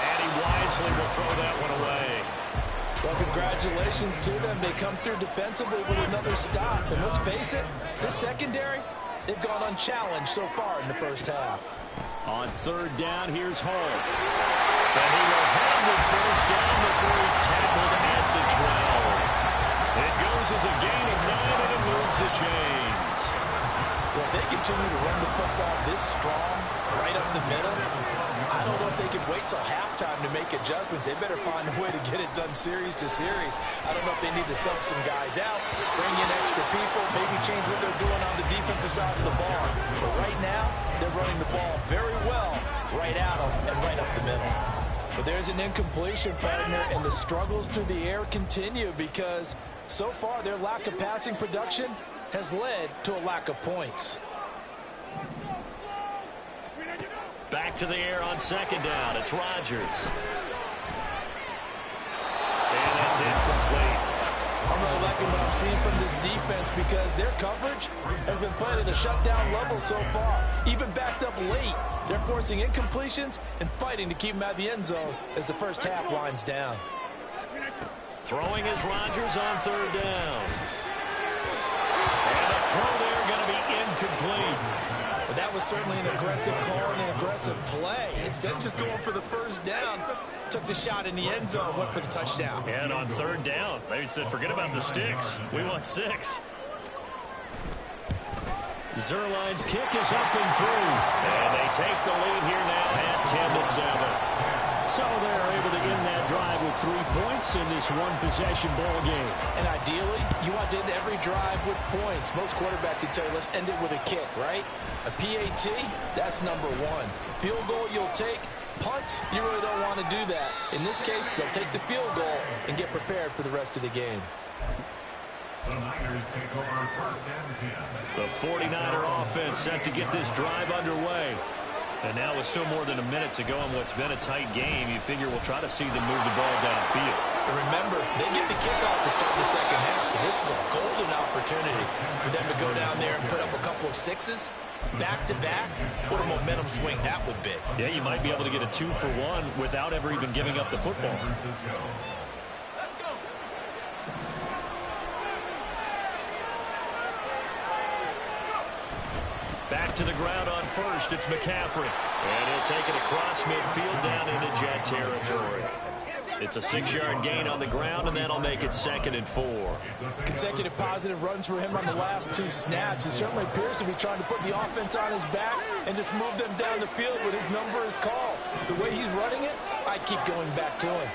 And he wisely will throw that one away. Well, congratulations to them. They come through defensively with another stop. And let's face it, this secondary, they've gone unchallenged so far in the first half. On 3rd down, here's Hall. And he will have the first down before he's tackled at the 12. It goes as a gain of 9, and it moves the chains. Well, if they continue to run the football this strong, right up the middle, I don't know if they can wait till halftime to make adjustments. They better find a way to get it done series to series. I don't know if they need to sub some guys out, bring in extra people, maybe change what they're doing on the defensive side of the ball. But right now, they're running the ball very well right at them and right up the middle. But there's an incompletion, partner, and the struggles through the air continue because so far their lack of passing production has led to a lack of points. Back to the air on 2nd down. It's Rodgers. And that's incomplete. I'm really liking what I'm seeing from this defense because their coverage has been playing at a shutdown level so far. Even backed up late, they're forcing incompletions and fighting to keep them out of the end zone as the first half winds down. Throwing is Rodgers on 3rd down. And the throw there going to be incomplete. But that was certainly an aggressive call and an aggressive play. Instead of just going for the first down, took the shot in the end zone, went for the touchdown. And on 3rd down, they said, forget about the sticks. We want 6. Zerline's kick is up and through. And they take the lead here now at 10-7. So they're able to end that drive with 3 points in this one-possession ball game. And ideally, you want to end every drive with points. Most quarterbacks would tell you, let's end it with a kick, right? A PAT, that's number 1. Field goal you'll take. Punts, you really don't want to do that. In this case, they'll take the field goal and get prepared for the rest of the game. The Niners take over 1st and 10. The 49er offense set to get this drive underway. And now with still more than a minute to go in what's been a tight game, you figure we'll try to see them move the ball downfield. And remember, they get the kickoff to start the second half, so this is a golden opportunity for them to go down there and put up a couple of 6s back-to-back. What a momentum swing that would be. Yeah, you might be able to get a 2-for-1 without ever even giving up the football. Back to the ground on 1st, it's McCaffrey. And he'll take it across midfield down into Jet territory. It's a 6-yard gain on the ground, and that'll make it 2nd and 4. Consecutive positive runs for him on the last 2 snaps. He certainly appears to be trying to put the offense on his back and just move them down the field when his number is called. The way he's running it, I keep going back to him.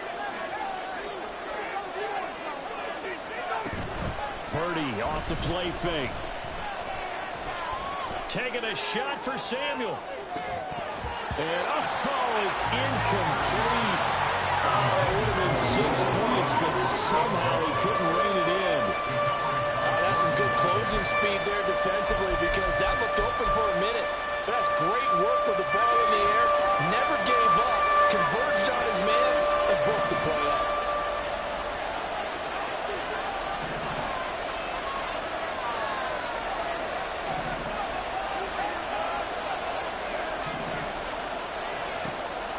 Purdy off the play fake. Taking a shot for Samuel. And, oh, it's incomplete. Oh, it would have been 6 points, but somehow he couldn't rein it in. That's some good closing speed there defensively because that looked open for a minute. But that's great work with the ball in the air. Never gave up. Converged on his man and broke the play up.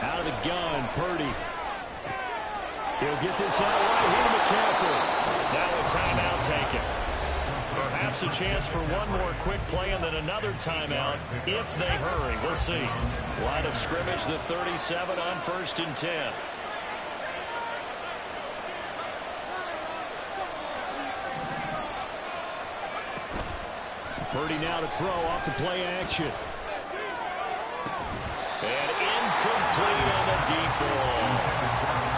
Out of the gun, Purdy. He'll get this out right here to McCaffrey. Now a timeout taken. Perhaps a chance for one more quick play and then another timeout if they hurry. We'll see. Line of scrimmage, the 37 on 1st and 10. Purdy now to throw off the play action. And incomplete on the deep ball.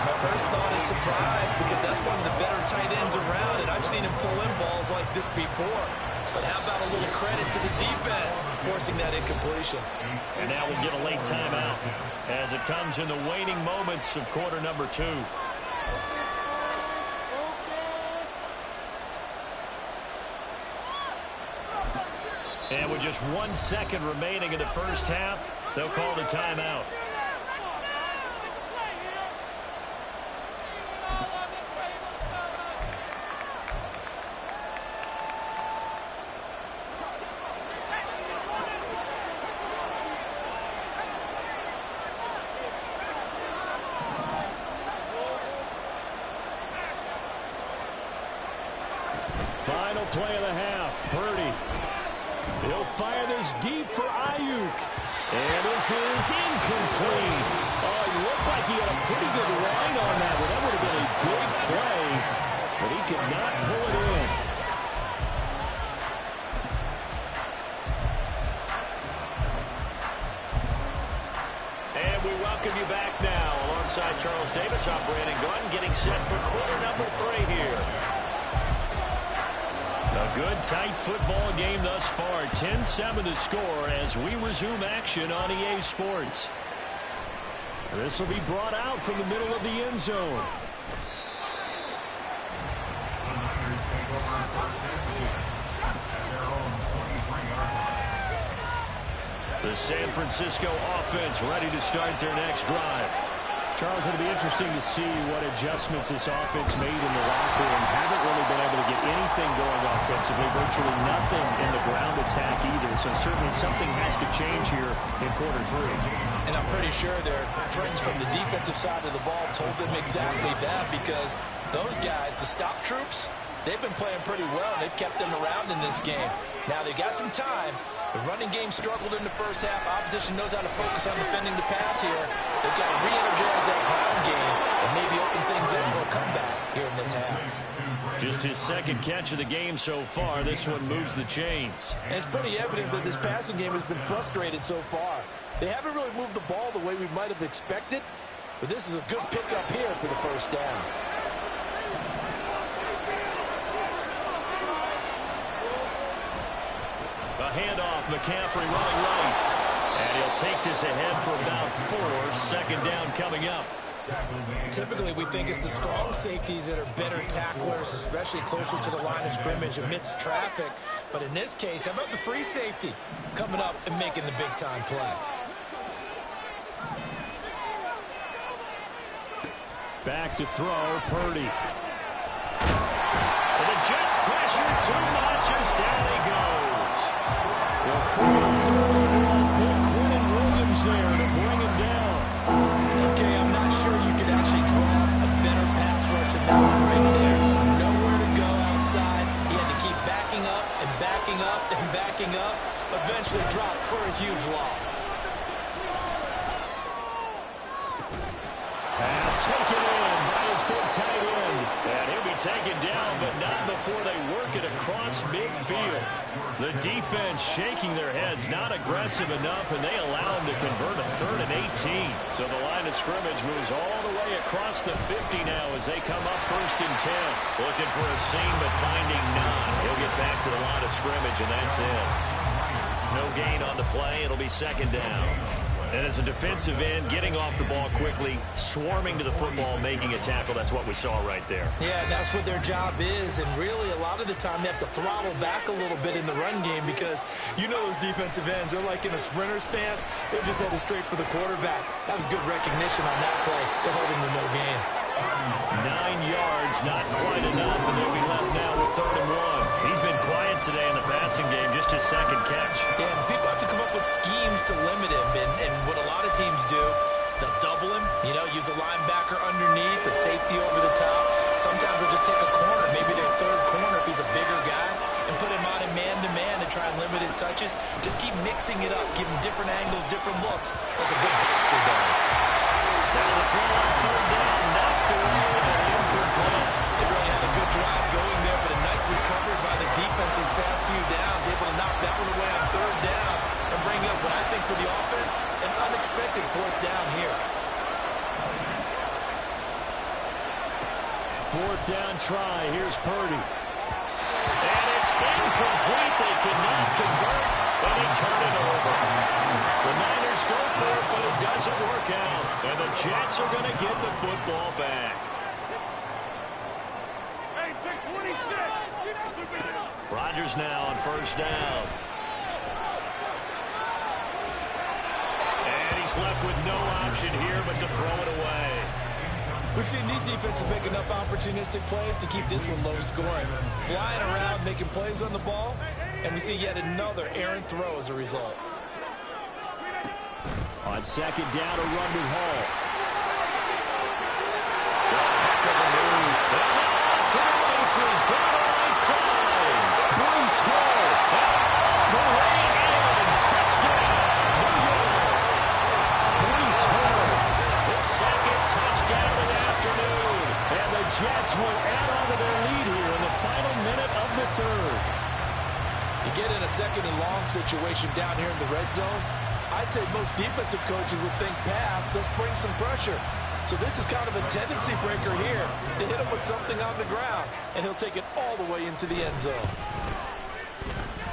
My first thought is surprise because that's one of the better tight ends around, and I've seen him pull in balls like this before. But how about a little credit to the defense forcing that incompletion? And now we'll get a late timeout as it comes in the waning moments of quarter number 2. And with just 1 second remaining in the first half, they'll call the timeout. Final play of the half. Purdy. He'll fire this deep for Ayuk. And this is incomplete. Oh, he looked like he had a pretty good line on that, but that would have been a big play. But he could not pull it in. And we welcome you back now. Alongside Charles Davis, I'm Brandon Gunn, getting set for quarter number 3 here. A good, tight football game thus far. 10-7 the score as we resume action on EA Sports. This will be brought out from the middle of the end zone. The Niners take over 1st and 10 at their own 23-yard line. The San Francisco offense ready to start their next drive. Charles, it'll be interesting to see what adjustments this offense made in the locker room. Haven't really been able to get anything going offensively, virtually nothing in the ground attack either. So certainly something has to change here in quarter 3. And I'm pretty sure their friends from the defensive side of the ball told them exactly that because those guys, the stop troops, they've been playing pretty well. They've kept them around in this game. Now they got some time. The running game struggled in the first half. Opposition knows how to focus on defending the pass here. They've got to re-energize that ground game and maybe open things up for a comeback here in this half. Just his second catch of the game so far. This one moves the chains. And it's pretty evident that this passing game has been frustrated so far. They haven't really moved the ball the way we might have expected, but this is a good pickup here for the first down. A handoff, McCaffrey running right. And he'll take this ahead for about 4. 2nd down coming up. Typically, we think it's the strong safeties that are better tacklers, especially closer to the line of scrimmage amidst traffic. But in this case, how about the free safety coming up and making the big-time play? Back to throw, Purdy. And the Jets pressure 2 notches, down he goes. Well, put Quinn Williams there to bring him down. Okay, I'm not sure you could actually draw a better pass rush than that one right there. Nowhere to go outside. He had to keep backing up and backing up and backing up. Eventually dropped for a huge loss. Pass taken in by his big tight end. And he'll be taken down, but not before they work it across midfield. The defense shaking their heads, not aggressive enough, and they allow him to convert a 3rd and 18. So the line of scrimmage moves all the way across the 50 now as they come up 1st and 10. Looking for a seam, but finding none. He'll get back to the line of scrimmage, and that's it. No gain on the play. It'll be 2nd down. And as a defensive end, getting off the ball quickly, swarming to the football, making a tackle, that's what we saw right there. Yeah, that's what their job is, and really a lot of the time they have to throttle back a little bit in the run game because you know those defensive ends, they're like in a sprinter stance. They're just headed straight for the quarterback. That was good recognition on that play to hold him to no gain. 9 yards, not quite enough, and they'll be left now with 3rd and 1. He's been quiet today in the passing game, just his 2nd catch. Yeah, people have to come up with schemes to limit him, and what a lot of teams do, they'll double him, use a linebacker underneath, a safety over the top. Sometimes they'll just take a corner, maybe their 3rd corner if he's a bigger guy, and and put him on in man-to-man to try and limit his touches. Just keep mixing it up, give him different angles, different looks, like a good boxer does. Down the throw on third down, knocked away and incomplete. They really had a good drive going there, but a nice recovery by the defense his past few downs, able to knock that one away on third down and bring up what I think for the offense, an unexpected fourth down here. Fourth down try. Here's Purdy. And it's incomplete. They cannot convert, and they turn it over. The Niners go for it, but it doesn't work out. And the Jets are going to get the football back. Rodgers now on first down. And he's left with no option here but to throw it away. We've seen these defenses make enough opportunistic plays to keep this one low scoring. Flying around, making plays on the ball, and we see yet another errant throw as a result. On second down, a run with Hall. Heck of a move. And off to the races, down the right side. Bruce Hall. The way in. Touchdown. New York. Bruce Hall. His second touchdown of the afternoon. And the Jets will add on to their lead here in the final minute of the third. You get in a second and long situation down here in the red zone, I'd say most defensive coaches would think pass, let's bring some pressure. So this is kind of a tendency breaker here to hit him with something on the ground, and he'll take it all the way into the end zone.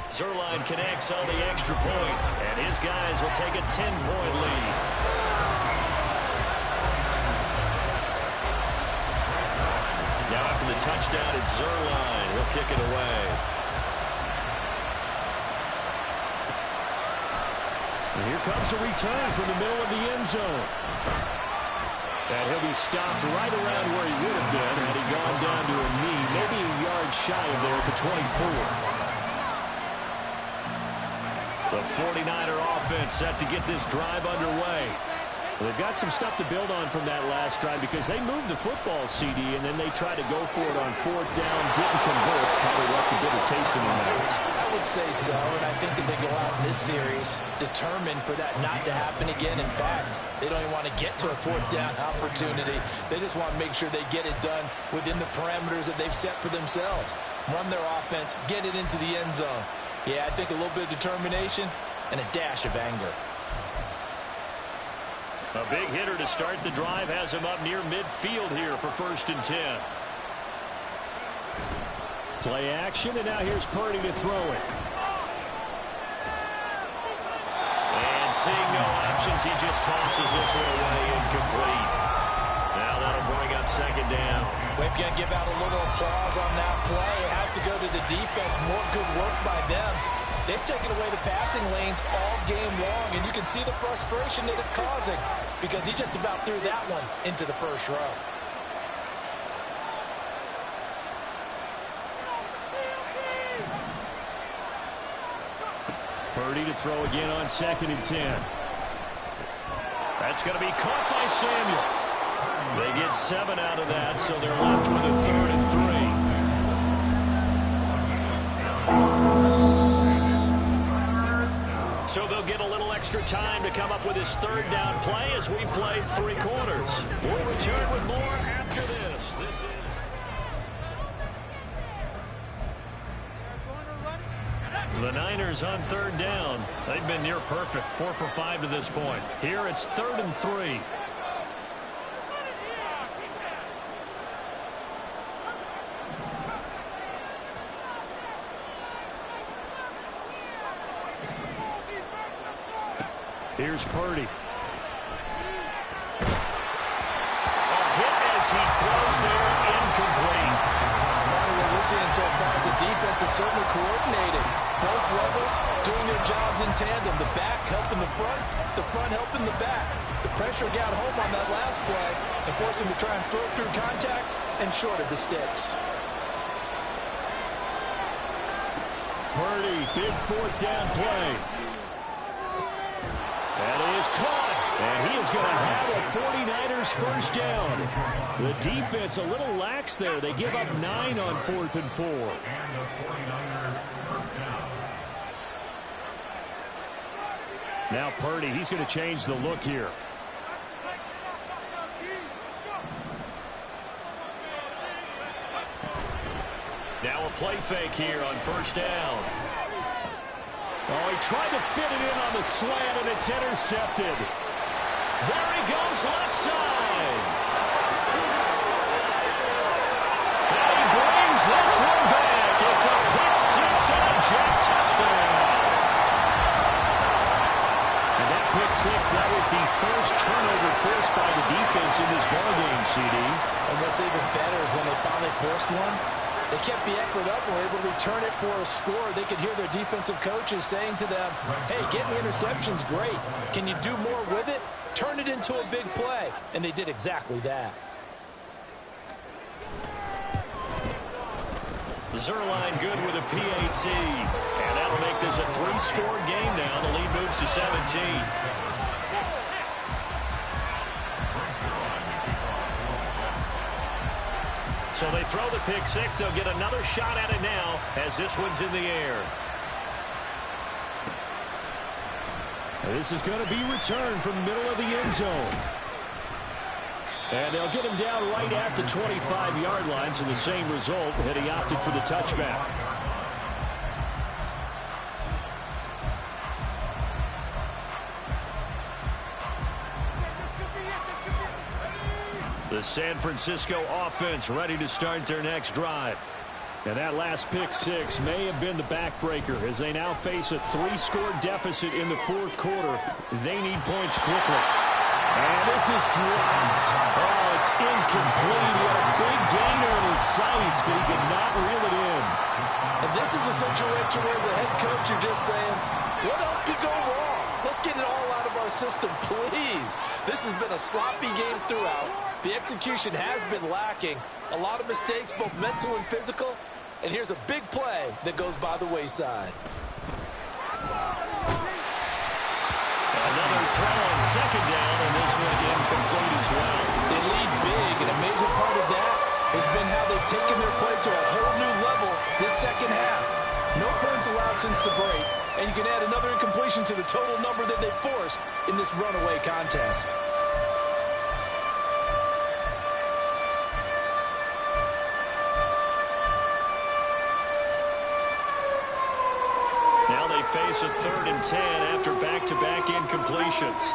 Zerline connects on the extra point, and his guys will take a 10-point lead. Now after the touchdown, it's Zerline. He'll kick it away. And here comes a return from the middle of the end zone. And he'll be stopped right around where he would have been had he gone down to a knee, maybe a yard shy of there at the 24. The 49er offense set to get this drive underway. Well, they've got some stuff to build on from that last drive because they moved the football, CD, and then they tried to go for it on fourth down, didn't convert, probably left a bitter taste in their mouths. I would say so, and I think that they go out in this series determined for that not to happen again. In fact, they don't even want to get to a fourth down opportunity. They just want to make sure they get it done within the parameters that they've set for themselves. Run their offense, get it into the end zone. Yeah, I think a little bit of determination and a dash of anger. A big hitter to start the drive has him up near midfield here for 1st and 10. Play action, and now here's Purdy to throw it. And seeing no options, he just tosses this one away, incomplete. Now that'll bring up second down. We've got to give out a little applause on that play. It has to go to the defense. More good work by them. They've taken away the passing lanes all game long, and you can see the frustration that it's causing because he just about threw that one into the first row. Purdy to throw again on 2nd and 10. That's going to be caught by Samuel. They get 7 out of that, so they're left with a 3rd and 3. So they'll get a little extra time to come up with his 3rd down play as we played 3 quarters. We'll return with more after this. This is... The Niners on 3rd down. They've been near perfect, 4 for 5 to this point. Here it's 3rd and 3. Here's Purdy. A hit as he throws there, incomplete. What we're seeing so far is the defense is certainly coordinated. Both levels doing their jobs in tandem. The back helping the front helping the back. The pressure got home on that last play and forced him to try and throw through contact and short of the sticks. Purdy, big 4th down play. That is caught, and he is going to have a 49ers first down. The defense a little lax there. They give up 9 on 4th and 4. And the 49ers first down. Now Purdy, he's going to change the look here. Now a play fake here on first down. Oh, he tried to fit it in on the slant, and it's intercepted. There he goes, left side. Now he brings this one back. It's a pick six and a jet touchdown. And that pick six, that was the first turnover forced by the defense in this ballgame, CD. And what's even better is when they finally forced one, they kept the effort up and were able to return it for a score. They could hear their defensive coaches saying to them, hey, getting the interception's great. Can you do more with it? Turn it into a big play. And they did exactly that. Zerline good with a PAT. And that'll make this a 3-score game now. The lead moves to 17. So they throw the pick six. They'll get another shot at it now as this one's in the air. This is going to be returned from the middle of the end zone. And they'll get him down right at the 25-yard line, so the same result, and he opted for the touchback. The San Francisco offense ready to start their next drive. And that last pick six may have been the backbreaker as they now face a 3-score deficit in the fourth quarter. They need points quickly. And this is dropped. Oh, it's incomplete. He had a big gainer in his sights, but he could not reel it in. And this is a situation where as a head coach you're just saying, what else could go wrong? Let's get it all out of our system, please. This has been a sloppy game throughout. The execution has been lacking. A lot of mistakes, both mental and physical. And here's a big play that goes by the wayside. Another throw on second down, and this one incomplete as well. They lead big, and a major part of that has been how they've taken their play to a whole new level this second half. No points allowed since the break, and you can add another incompletion to the total number that they forced in this runaway contest. Now they face a 3rd and 10 after back-to-back incompletions.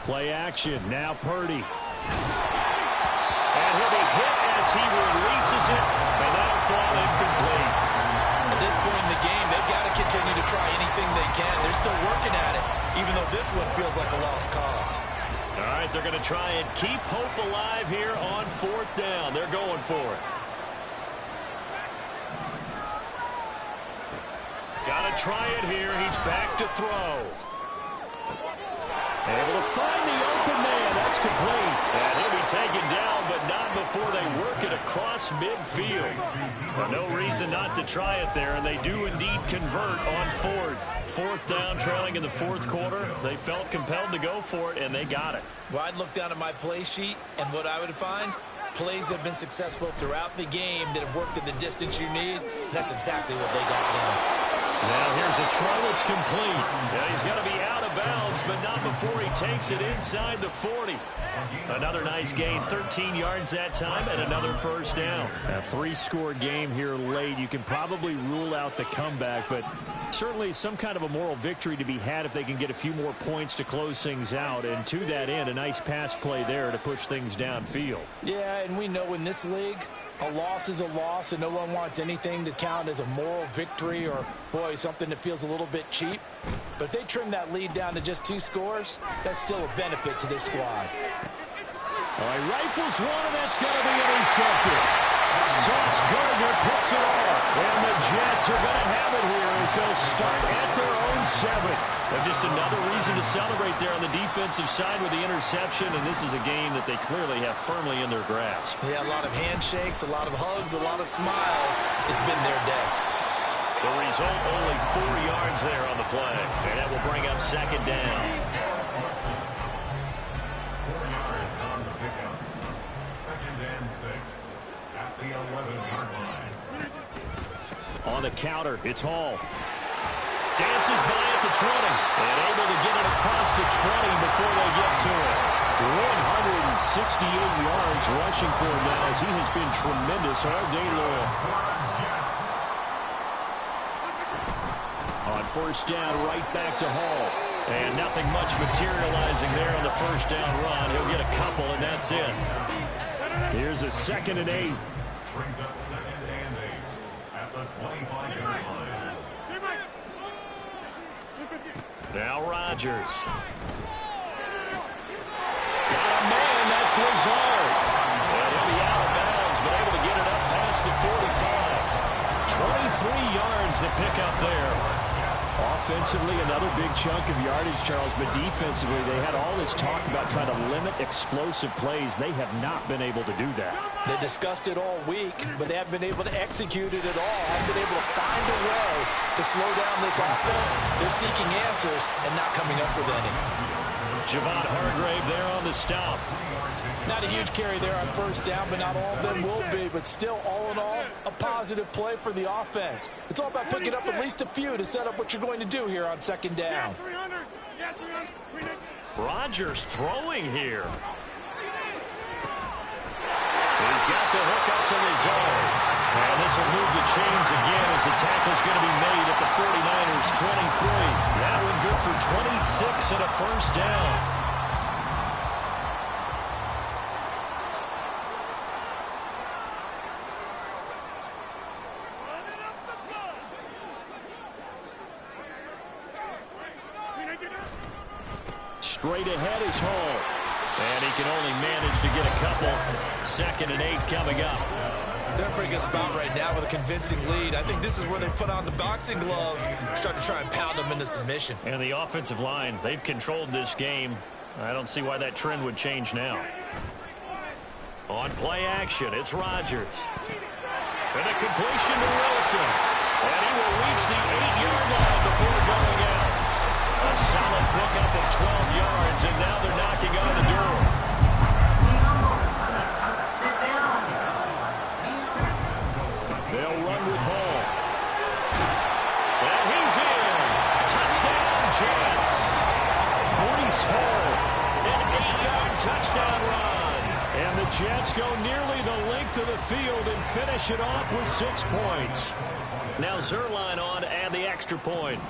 Play action. Now Purdy. And he'll be hit as he releases it, and that'll fall incomplete. At this point in the game, they've got to continue to try anything they can. They're still working at it, even though this one feels like a lost cause. All right, they're going to try and keep hope alive here on 4th down. They're going for it. Got to try it here. He's back to throw. Able to find the open man. That's complete. And he'll be taken down, but not before they work it across midfield. Well, no reason not to try it there, and they do indeed convert on 4th. 4th down, trailing in the 4th quarter. They felt compelled to go for it, and they got it. Well, I'd look down at my play sheet, and what I would find, plays have been successful throughout the game that have worked in the distance you need. That's exactly what they got done. Now here's a throw. It's complete. Yeah, he's got to be out of bounds, but not before he takes it inside the 40. Another nice gain, 13 yards that time, and another first down. A 3-score game here late. You can probably rule out the comeback, but certainly some kind of a moral victory to be had if they can get a few more points to close things out. And to that end, a nice pass play there to push things downfield. Yeah, and we know in this league, a loss is a loss, and no one wants anything to count as a moral victory or, boy, something that feels a little bit cheap. But if they trim that lead down to just 2 scores, that's still a benefit to this squad. All right, rifles one, and that's going to be intercepted. Sauce Gardner picks it off. And the Jets are going to have it here as they'll start at their own 7. And just another reason to celebrate there on the defensive side with the interception, and this is a game that they clearly have firmly in their grasp. Yeah, a lot of handshakes, a lot of hugs, a lot of smiles. It's been their day. The result, only 4 yards there on the play, and that will bring up second down. the counter. It's Hall. Dances by at the 20. And able to get it across the 20 before they get to it. 168 yards rushing for him now as he has been tremendous all day long. On first down, right back to Hall. And nothing much materializing there on the first down run. He'll get a couple, and that's it. Here's a 2nd and 8. Brings up 2nd and 8 at the 25-yard line. Now Rodgers. Got a man, that's Lazard. And he'll be out of bounds, but able to get it up past the 45. 23 yards to pick up there. Offensively, another big chunk of yardage, Charles, but defensively, they had all this talk about trying to limit explosive plays. They have not been able to do that. They discussed it all week, but they haven't been able to execute it at all. Haven't been able to find a way to slow down this offense. They're seeking answers and not coming up with any. Javon Hargrave there on the stop. Not a huge carry there on first down, but not all of them will be. But still, all in all, a positive play for the offense. It's all about picking up at least a few to set up what you're going to do here on 2nd down. Rodgers throwing here. He's got the hook up to Lazard. And this will move the chains again as the tackle's going to be made at the 49ers 23. That one good for 26 and a first down. Straight ahead is Hall. And he can only manage to get a couple. 2nd and 8 coming up. They're in a pretty good spot right now with a convincing lead. I think this is where they put on the boxing gloves, start to try and pound them into submission. And the offensive line, they've controlled this game. I don't see why that trend would change now. On play action, it's Rodgers. And a completion to Wilson. And he will reach the 8-yard line before going out. A solid pickup of 12 yards, and now they're knocking on the door. They'll run with Hall. And he's in. Touchdown, Jets. Brees Hall. An 8-yard touchdown run. And the Jets go nearly the length of the field and finish it off with 6 points. Now Zerline on to add the extra point.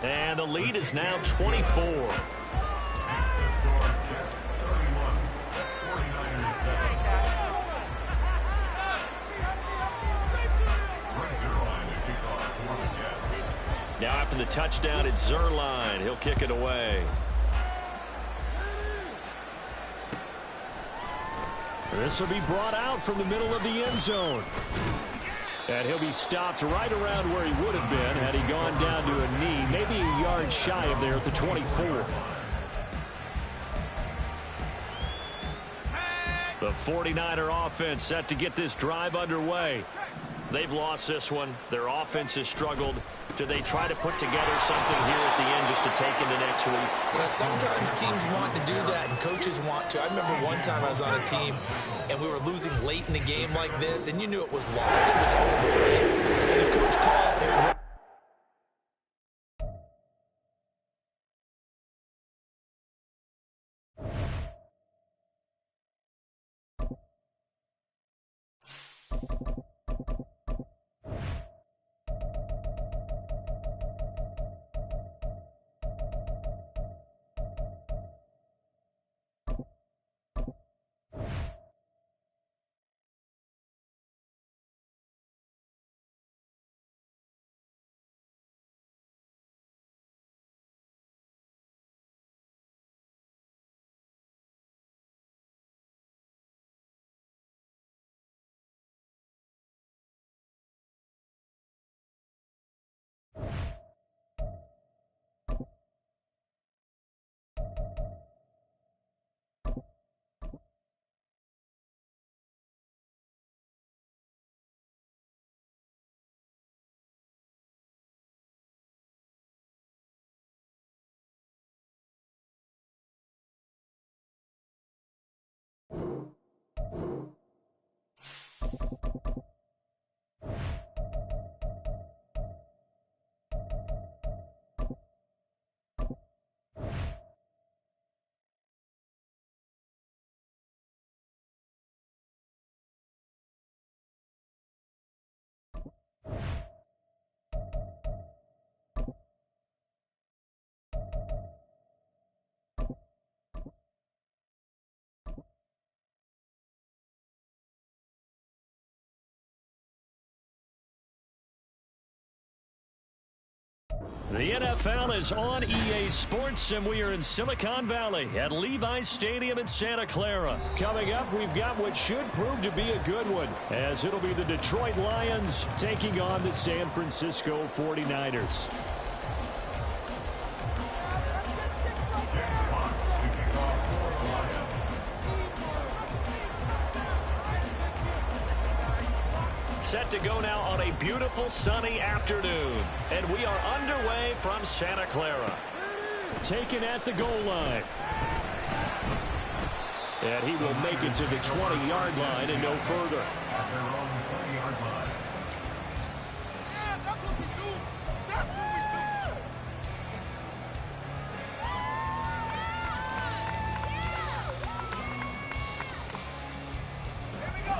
And the lead is now 24. Now after the touchdown, it's Zerline. He'll kick it away. This will be brought out from the middle of the end zone. And he'll be stopped right around where he would have been had he gone down to a knee, maybe a yard shy of there at the 24. The 49er offense set to get this drive underway. They've lost this one. Their offense has struggled. Do they try to put together something here at the end just to take into next week? Well, sometimes teams want to do that and coaches want to. I remember one time I was on a team and we were losing late in the game like this, and you knew it was lost. It was over, right? And the coach called it. The NFL is on EA Sports, and we are in Silicon Valley at Levi's Stadium in Santa Clara. Coming up, we've got what should prove to be a good one, as it'll be the Detroit Lions taking on the San Francisco 49ers. Set to go now on a beautiful sunny afternoon. And we are underway from Santa Clara. Taken at the goal line. And he will make it to the 20-yard line and no further. At their own 20-yard line. Yeah, that's what we do. That's what we do. Here we go.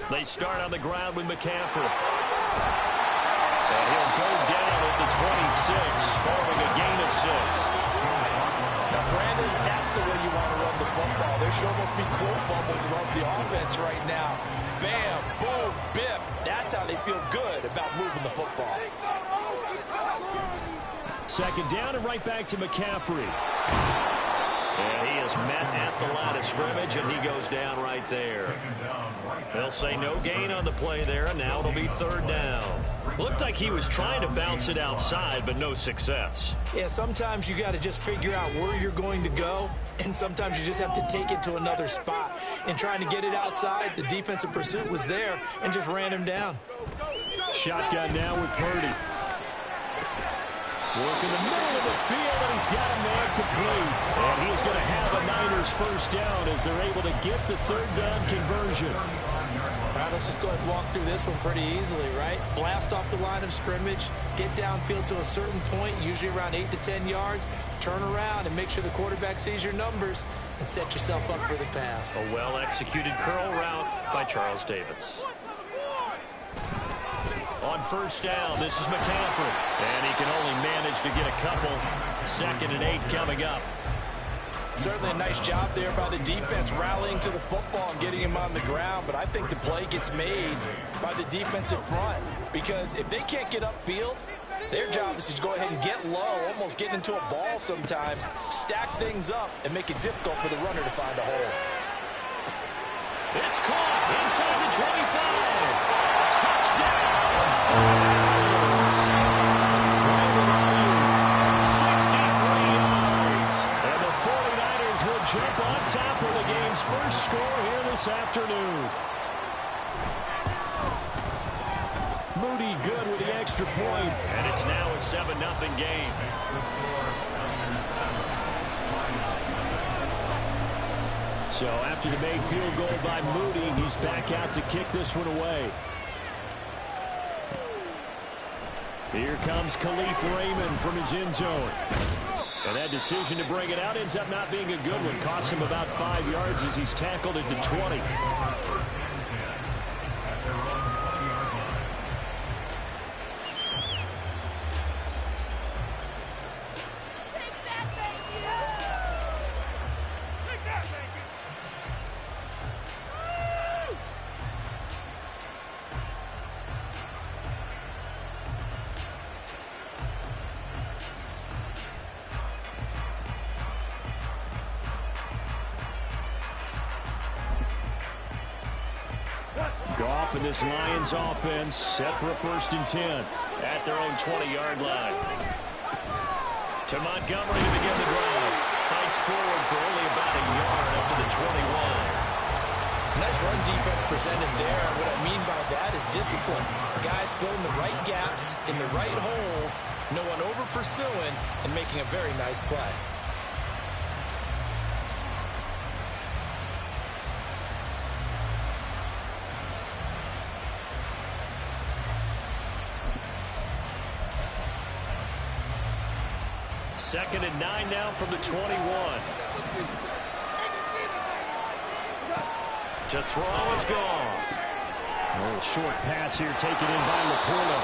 They start on the ground with McCaffrey. And he'll go down at the 26, following a gain of 6. Now, Brandon, that's the way you want to run the football. There should almost be quote bubbles above the offense right now. Bam, boom, biff. That's how they feel good about moving the football. Second down and right back to McCaffrey. And he is met at the line of scrimmage, and he goes down right there. They'll say no gain on the play there, and now it'll be third down. Looked like he was trying to bounce it outside, but no success. Yeah, sometimes you got to just figure out where you're going to go, and sometimes you just have to take it to another spot. And trying to get it outside, the defensive pursuit was there and just ran him down. Shotgun now with Purdy. Work in the middle of the field, and he's got a man complete. And he's going to have a Niners first down as they're able to get the third down conversion. All right, let's just go ahead and walk through this one pretty easily, right? Blast off the line of scrimmage, get downfield to a certain point, usually around 8 to 10 yards, turn around and make sure the quarterback sees your numbers and set yourself up for the pass. A well-executed curl route by Charles Davis. On first down, this is McCaffrey. And he can only manage to get a couple. 2nd and 8 coming up. Certainly a nice job there by the defense rallying to the football and getting him on the ground. But I think the play gets made by the defensive front. Because if they can't get upfield, their job is to go ahead and get low, almost get into a ball sometimes, stack things up, and make it difficult for the runner to find a hole. It's caught inside the 25. Touchdown! 63 yards. And the 49ers will jump on top of the game's first score here this afternoon. Moody good with the extra point. And it's now a 7-0 game. So after the made field goal by Moody, he's back out to kick this one away. Here comes Khalif Raymond from his end zone. And that decision to bring it out ends up not being a good one. Costs him about 5 yards as he's tackled at the 20. Goff and this Lions offense set for a 1st and 10 at their own 20-yard line. To Montgomery to begin the drive. Fights forward for only about a yard up to the 21. Nice run defense presented there. And what I mean by that is discipline. Guys filling the right gaps in the right holes, no one over pursuing, and making a very nice play. Second and 9 now from the 21. To throw is gone. A little short pass here taken in by Laporta.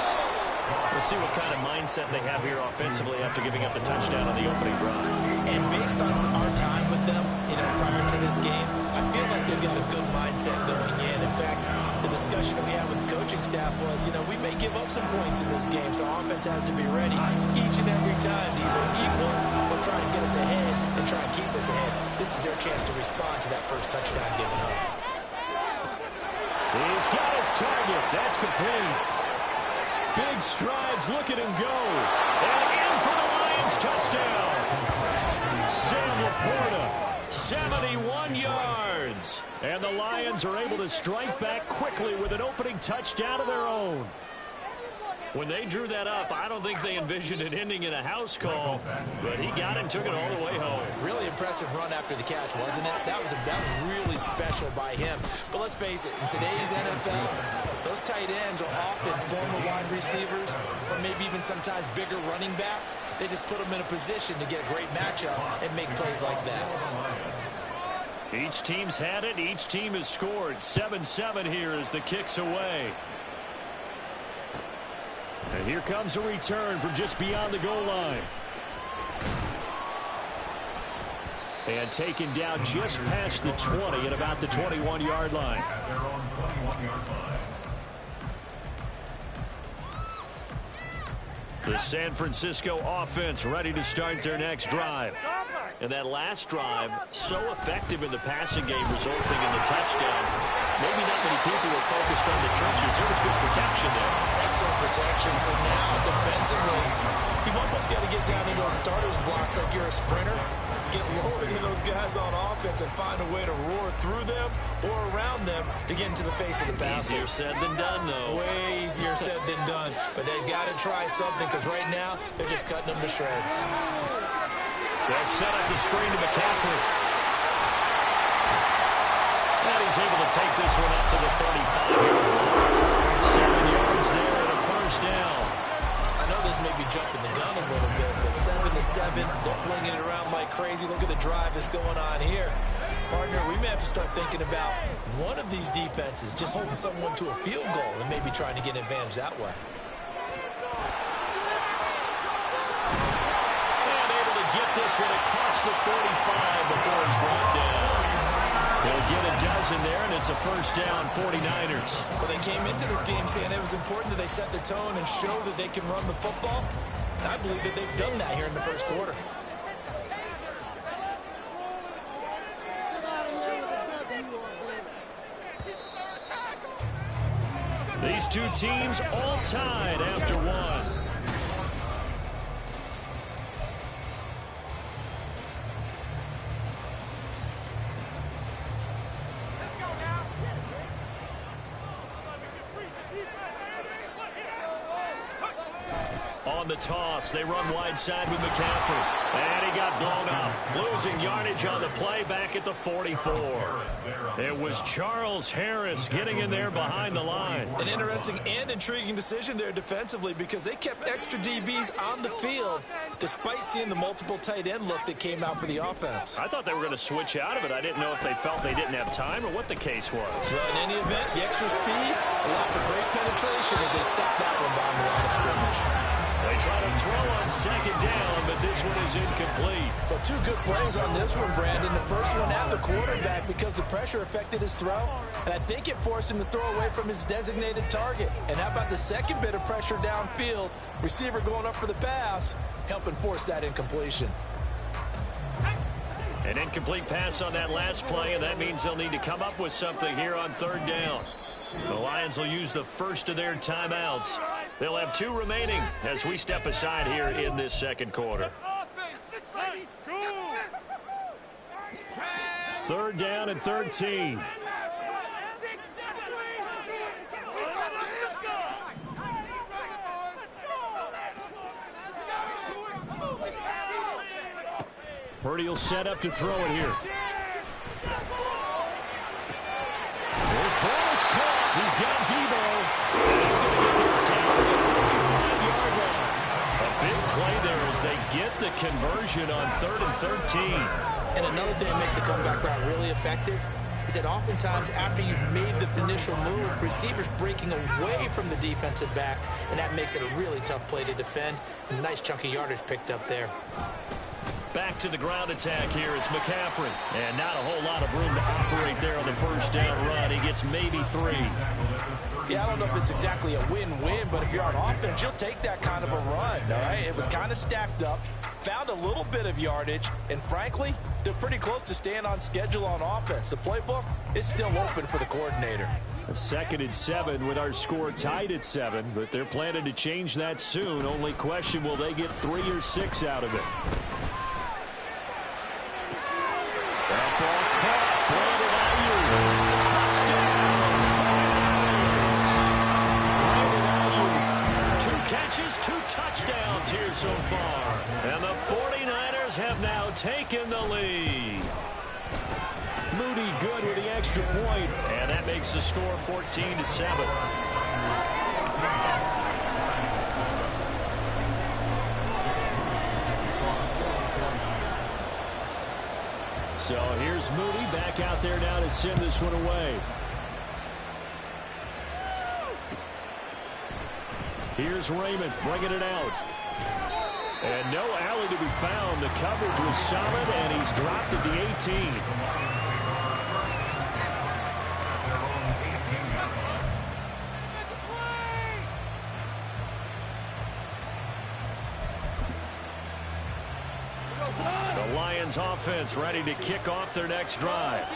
We'll see what kind of mindset they have here offensively after giving up the touchdown on the opening drive. And based on our time with them, prior to this game, I feel like they've got a good mindset going in. In fact, the discussion that we had with the coaching staff was, we may give up some points in this game, so offense has to be ready each and every time to either equal or try and get us ahead and try and keep us ahead. This is their chance to respond to that first touchdown given up. He's got his target. That's complete. Big strides. Look at him go. And in for the Lions touchdown. Sam Laporta, 71 yards. And the Lions are able to strike back quickly with an opening touchdown of their own. When they drew that up, I don't think they envisioned it ending in a house call, but he got it and took it all the way home. Really impressive run after the catch, wasn't it? That was really special by him. But let's face it, in today's NFL, those tight ends are often former wide receivers or maybe even sometimes bigger running backs. They just put them in a position to get a great matchup and make plays like that. Each team's had it. Each team has scored. 7-7 here as the kick's away. And here comes a return from just beyond the goal line. And taken down just past the 20 at about the 21-yard line. At their own 21-yard line. The San Francisco offense ready to start their next drive. And that last drive, so effective in the passing game, resulting in the touchdown. Maybe not many people were focused on the trenches. There was good protection there. Excellent protection. So now, defensively, you've almost got to get down into those starters blocks like you're a sprinter. Get lower to those guys on offense and find a way to roar through them or around them to get into the face of the passer. Easier said than done, though. Way easier said than done. But they've got to try something because right now, they're just cutting them to shreds. They'll set up the screen to McCaffrey. And he's able to take this one up to the 35-yard line. 7 yards there and a first down. I know this may be jumping the gun a little bit, but 7-7, they're flinging it around like crazy. Look at the drive that's going on here. Partner, we may have to start thinking about one of these defenses just holding someone to a field goal and maybe trying to get an advantage that way. Get this one across the 45 before it's brought down. He'll get a dozen there, and it's a first down, 49ers. Well, they came into this game saying it was important that they set the tone and show that they can run the football. And I believe that they've done that here in the first quarter. These two teams all tied after one. On the toss, they run wide side with McCaffrey. And he got blown up. Losing yardage on the play back at the 44. It was Charles Harris getting in there behind the line. An interesting and intriguing decision there defensively because they kept extra DBs on the field despite seeing the multiple tight end look that came out for the offense. I thought they were going to switch out of it. I didn't know if they felt they didn't have time or what the case was. Well, in any event, the extra speed allowed for great penetration as they stopped that one behind the line of scrimmage. They try to throw on second down, but this one is incomplete. Well, two good plays on this one, Brandon. The first one at the quarterback because the pressure affected his throw, and I think it forced him to throw away from his designated target. And how about the second bit of pressure downfield? Receiver going up for the pass, helping force that incompletion. An incomplete pass on that last play, and that means they'll need to come up with something here on third down. The Lions will use the first of their timeouts. They'll have two remaining as we step aside here in this second quarter. Third down and 13. Purdy will set up to throw it here. This ball is caught. He's got Debo. He's going to get this down to the 25-yard line. A big play there as they get the conversion on 3rd and 13. And another thing that makes the comeback route really effective, is that oftentimes after you've made the initial move, receivers breaking away from the defensive back, and that makes it a really tough play to defend. A nice chunk of yardage picked up there. Back to the ground attack here. It's McCaffrey. And not a whole lot of room to operate there on the first down run. He gets maybe 3. Yeah, I don't know if it's exactly a win-win, but if you're on offense, you'll take that kind of a run, all right? It was kind of stacked up, found a little bit of yardage, and frankly, they're pretty close to staying on schedule on offense. The playbook is still open for the coordinator. A 2nd and 7 with our score tied at 7, but they're planning to change that soon. Only question, will they get 3 or 6 out of it? That ball caught. Brandon Ayuk. Touchdown. 2 catches, 2 touchdowns here so far. And the 49ers have now taken the lead. Moody good with the extra point. And that makes the score 14-7. So here's Moody back out there now to send this one away. Here's Raymond bringing it out. And no alley to be found. The coverage was solid, and he's dropped at the 18. The Lions offense ready to kick off their next drive.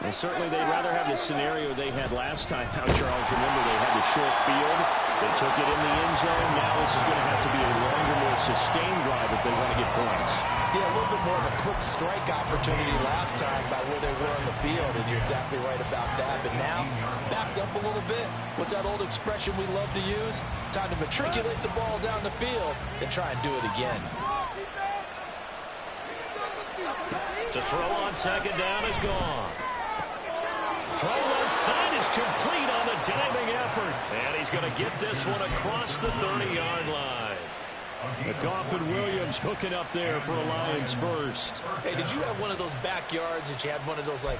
And certainly they'd rather have the scenario they had last time. Now, Charles, remember they had the short field. They took it in the end zone. Now this is going to have to be a longer, more sustained drive if they want to get points. Yeah, a little bit more of a quick strike opportunity last time by where they were on the field, and you're exactly right about that. But now, backed up a little bit. What's that old expression we love to use? Time to matriculate the ball down the field and try and do it again. To throw on 2nd down is gone. Throw left side is complete on the diving effort. And he's going to get this one across the 30-yard line. McGoffin Williams hooking up there for a Lions first. Hey, did you have one of those backyards that you had one of those, like,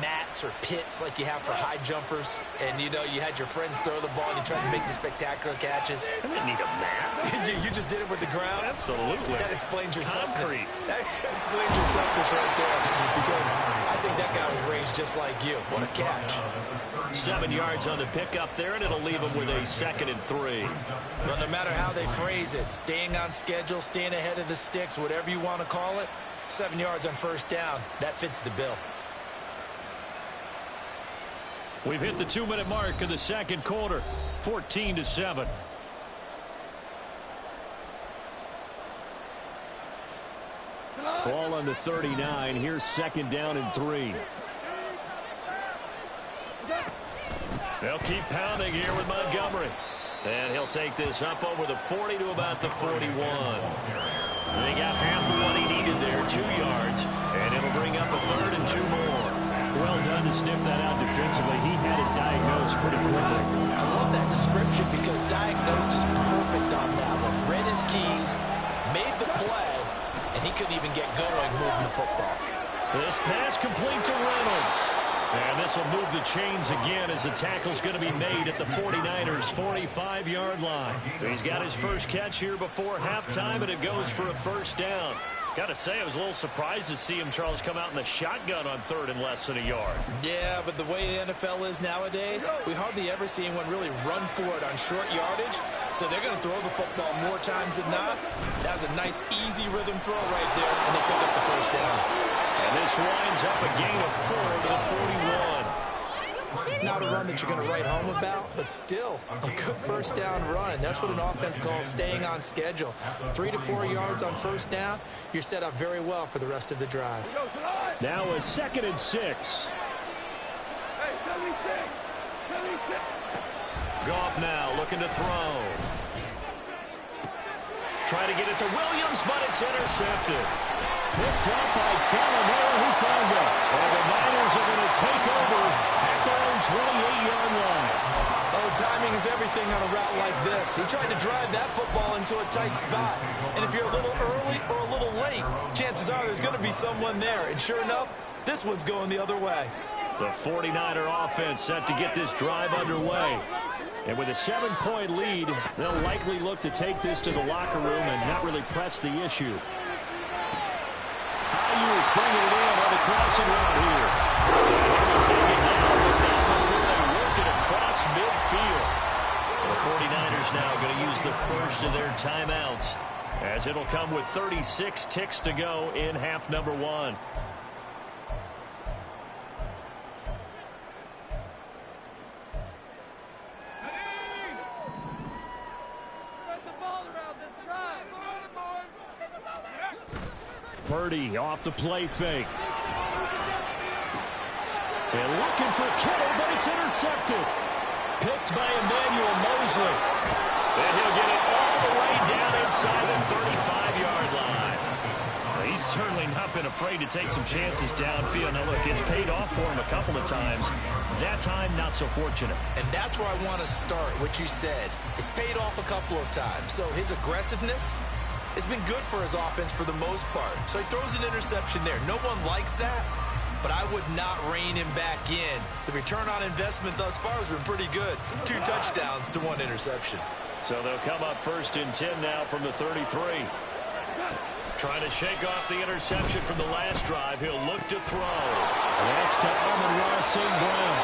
mats or pits like you have for high jumpers? And, you know, you had your friends throw the ball and you tried to make the spectacular catches? I didn't need a mat. You just did it with the ground? Absolutely. That explains your Concrete. toughness. That explains your toughness right there. Because I think that guy was raised just like you. What a catch. 7 yards on the pickup there, and it'll leave them with a 2nd and 3. But no matter how they phrase it, staying on schedule, staying ahead of the sticks, whatever you want to call it, 7 yards on first down, that fits the bill. We've hit the 2-minute mark of the second quarter, 14-7. Ball on the 39. Here's 2nd down and 3. They'll keep pounding here with Montgomery. And he'll take this up over the 40 to about the 41. They got half of what he needed there, 2 yards. And it'll bring up a 3rd and 2 more. Well done to sniff that out defensively. He had it diagnosed pretty quickly. I love that description because diagnosed is perfect on that one. Read his keys, made the play, and he couldn't even get going moving the football. This pass complete to Reynolds. And this will move the chains again as the tackle's going to be made at the 49ers' 45-yard line. He's got his first catch here before halftime, and it goes for a first down. Got to say, I was a little surprised to see him, Charles, come out in the shotgun on 3rd and less than a yard. Yeah, but the way the NFL is nowadays, we hardly ever see anyone really run for it on short yardage. So they're going to throw the football more times than not. That was a nice, easy rhythm throw right there, and they pick up the first down. And this winds up a gain of 4 to the 41. Not a run that you're going to write home about, but still a good first down run. That's what an offense calls staying on schedule. 3 to 4 yards on first down, you're set up very well for the rest of the drive. Now a 2nd and 6. Goff now looking to throw. Trying to get it to Williams, but it's intercepted. Picked up by Talavera, who found it. And the Niners are going to take over at their own 28-yard line. Oh, timing is everything on a route like this. He tried to drive that football into a tight spot. And if you're a little early or a little late, chances are there's going to be someone there. And sure enough, this one's going the other way. The 49er offense set to get this drive underway. And with a 7-point lead, they'll likely look to take this to the locker room and not really press the issue. Ayuk bringing it in on the crossing route here. And they'll take it down, but not before they work it across midfield. The 49ers now going to use the first of their timeouts, as it'll come with 36 ticks to go in half number 1. Purdy off the play fake. And looking for Kittle, but it's intercepted. Picked by Emmanuel Mosley. And he'll get it all the way down inside the 35-yard line. He's certainly not been afraid to take some chances downfield. Now, look, it's paid off for him a couple of times. That time, not so fortunate. And that's where I want to start, what you said. It's paid off a couple of times. So his aggressiveness has been good for his offense for the most part. So he throws an interception there. No one likes that, but I would not rein him back in. The return on investment thus far has been pretty good. 2 touchdowns to 1 interception. So they'll come up 1st and 10 now from the 33. Trying to shake off the interception from the last drive. He'll look to throw. And that's to Amon-Ra St. Brown.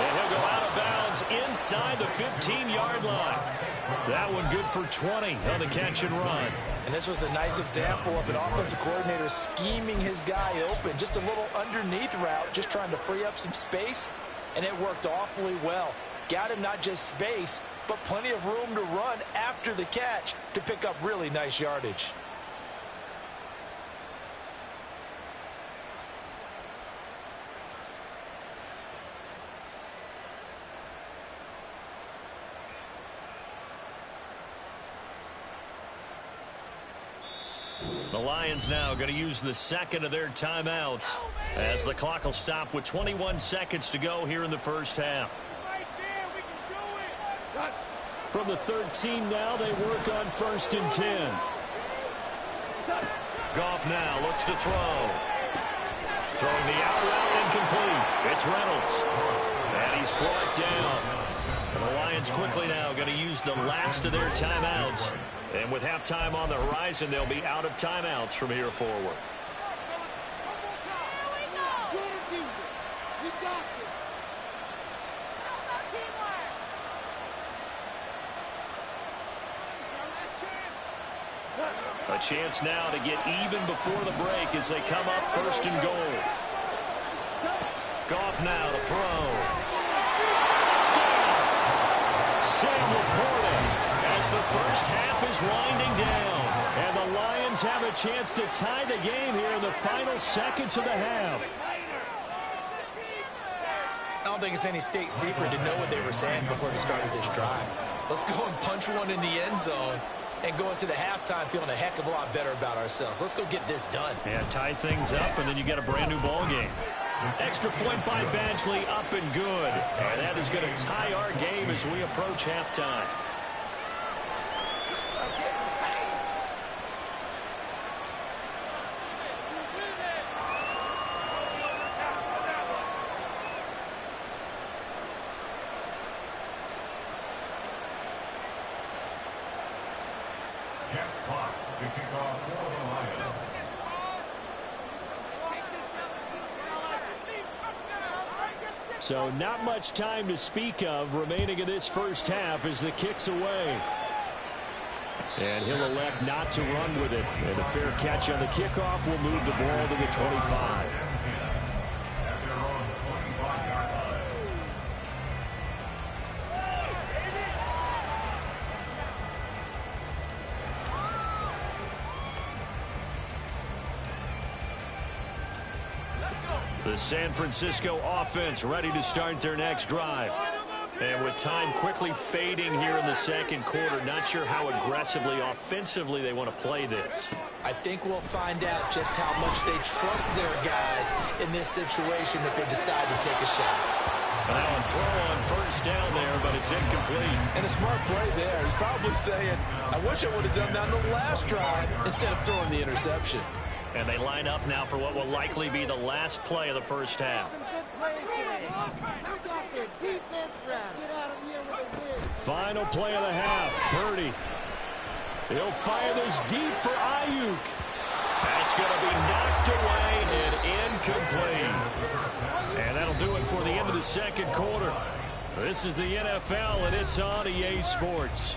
And he'll go out of bounds inside the 15-yard line. That one good for 20 on the catch and run. And this was a nice example of an offensive coordinator scheming his guy open. Just a little underneath route, just trying to free up some space. And it worked awfully well. Got him not just space, but plenty of room to run after the catch to pick up really nice yardage. The Lions now going to use the second of their timeouts, as the clock will stop with 21 seconds to go here in the first half. From the 13 now, they work on 1st and 10. Goff now looks to throw. Throwing the out route incomplete. It's Reynolds. And he's brought down. And the Lions quickly now going to use the last of their timeouts. And with halftime on the horizon, they'll be out of timeouts from here forward. A chance now to get even before the break as they come up 1st and goal. Goff now to throw. Touchdown! Sam Laporta, as the first half is winding down. And the Lions have a chance to tie the game here in the final seconds of the half. I don't think it's any state secret to know what they were saying before the start of this drive. Let's go and punch one in the end zone and go into the halftime feeling a heck of a lot better about ourselves. Let's go get this done. Yeah, tie things up, and then you get a brand new ball game. Extra point by Badgley, up and good. And that is going to tie our game as we approach halftime. Jeff Fox to kick off for the Lions. So not much time to speak of remaining in this first half as the kick's away. And he'll elect not to run with it. And a fair catch on the kickoff will move the ball to the 25. At their own 25-yard line. The San Francisco offense ready to start their next drive. And with time quickly fading here in the second quarter, not sure how aggressively, offensively they want to play this. I think we'll find out just how much they trust their guys in this situation if they decide to take a shot. Now a throw on first down there, but it's incomplete. And a smart play there. He's probably saying, I wish I would have done that on the last drive instead of throwing the interception. And they line up now for what will likely be the last play of the first half. Final play of the half. Purdy. He'll fire this deep for Ayuk. That's going to be knocked away and incomplete. And that'll do it for the end of the second quarter. This is the NFL, and it's on EA Sports.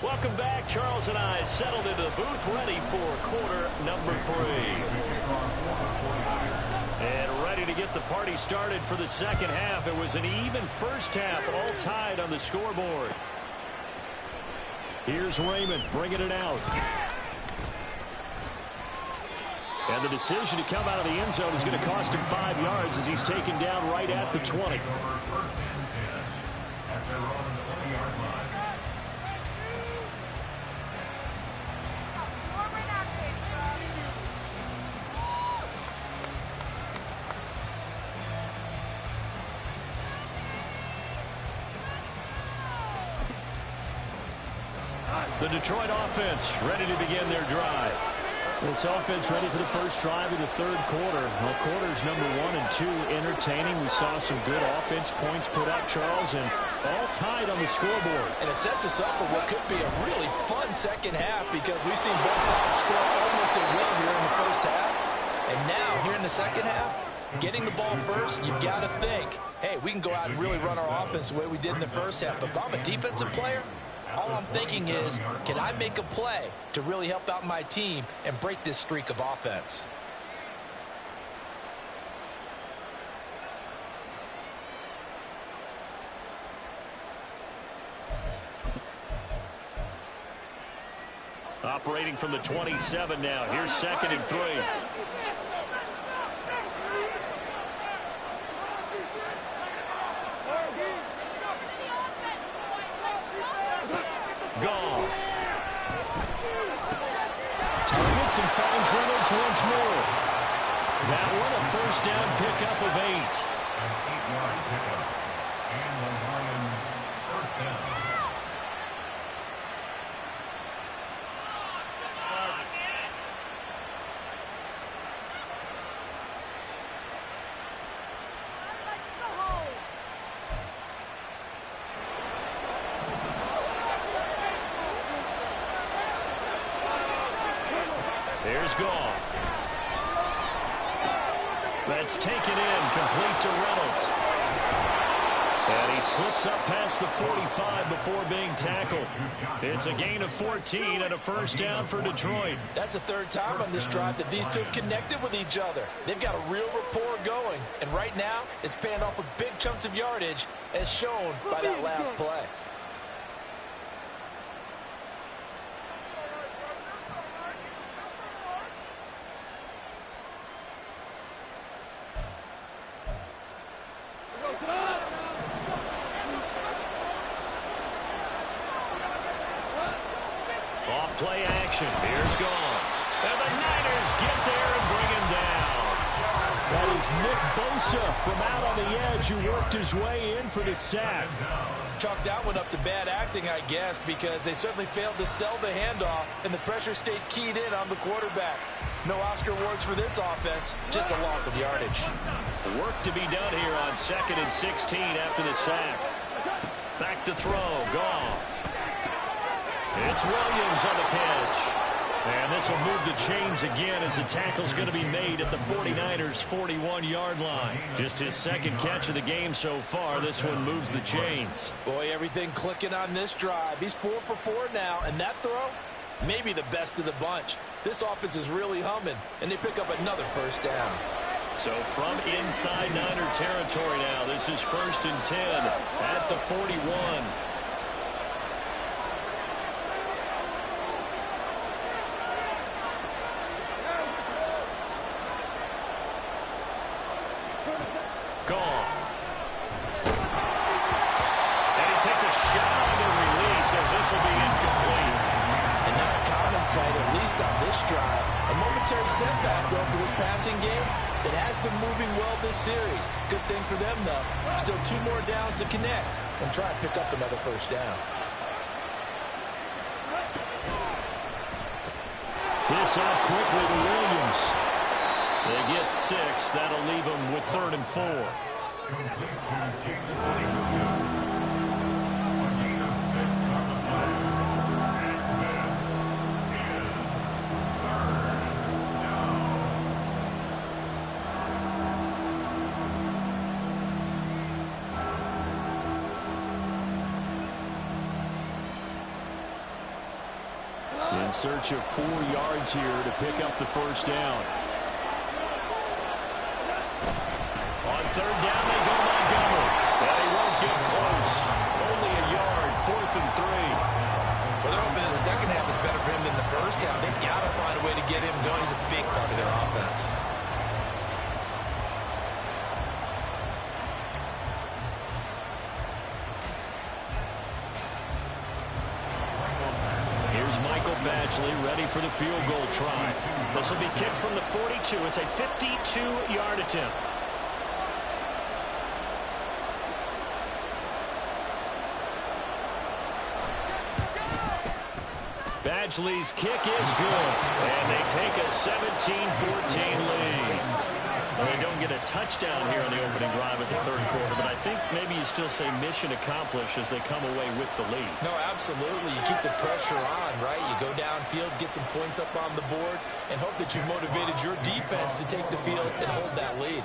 Welcome back. Charles and I settled into the booth, ready for quarter number 3. And ready to get the party started for the second half. It was an even first half, all tied on the scoreboard. Here's Raymond bringing it out. And the decision to come out of the end zone is going to cost him 5 yards as he's taken down right at the 20. The Detroit offense ready to begin their drive. This offense ready for the first drive of the third quarter. Well, quarters number 1 and 2 entertaining. We saw some good offense points put up, Charles, and all tied on the scoreboard. And it sets us up for what could be a really fun second half because we've seen both sides score almost at will here in the first half. And now, here in the second half, getting the ball first, you've got to think, hey, we can go out and really run our offense the way we did in the first half. But if I'm a defensive player, all I'm thinking is, can I make a play to really help out my team and break this streak of offense? Operating from the 27 now. Here's 2nd and 3. Goff. Targets and finds Reynolds once more. That one a first down pickup of 8. An 8-yard pickup. And the Lions first down. There's Goff. That's taken in, complete to Reynolds. And he slips up past the 45 before being tackled. It's a gain of 14 and a first down for Detroit. That's the third time on this drive that these two have connected with each other. They've got a real rapport going. And right now, it's paying off with big chunks of yardage, as shown by that last play. Play action. Here's Goff. And the Niners get there and bring him down. That is Nick Bosa from out on the edge who worked his way in for the sack. Chalk that one up to bad acting, I guess, because they certainly failed to sell the handoff, and the pressure stayed keyed in on the quarterback. No Oscar awards for this offense, just a loss of yardage. Work to be done here on 2nd and 16 after the sack. Back to throw. Goff. It's Williams on the catch. And this will move the chains again as the tackle's going to be made at the 49ers' 41-yard line. Just his second catch of the game so far. This one moves the chains. Boy, everything clicking on this drive. He's 4 for 4 now, and that throw, maybe the best of the bunch. This offense is really humming, and they pick up another first down. So from inside Niner territory now, this is 1st and 10 at the 41. This will be incomplete. sight, at least on this drive. A momentary setback, though, for this passing game. It has been moving well this series. Good thing for them, though. Still 2 more downs to connect and try to pick up another first down. This out quickly to Williams. They get 6. That'll leave them with 3rd and 4. In search of 4 yards here to pick up the first down. On 3rd down, they go Montgomery. But he won't get close. Only a yard, 4th and 3. Well, they're hoping that the second half is better for him than the first half. They've got to find a way to get him going. He's a big part of their offense. Ready for the field goal try. This will be kicked from the 42. It's a 52-yard attempt. Badgley's kick is good. And they take a 17-14 lead. Well, they don't get a touchdown here on the opening drive of the 3rd quarter, but I think maybe you still say mission accomplished as they come away with the lead. No, absolutely. You keep the pressure on, right? You go downfield, get some points up on the board, and hope that you've motivated your defense to take the field and hold that lead.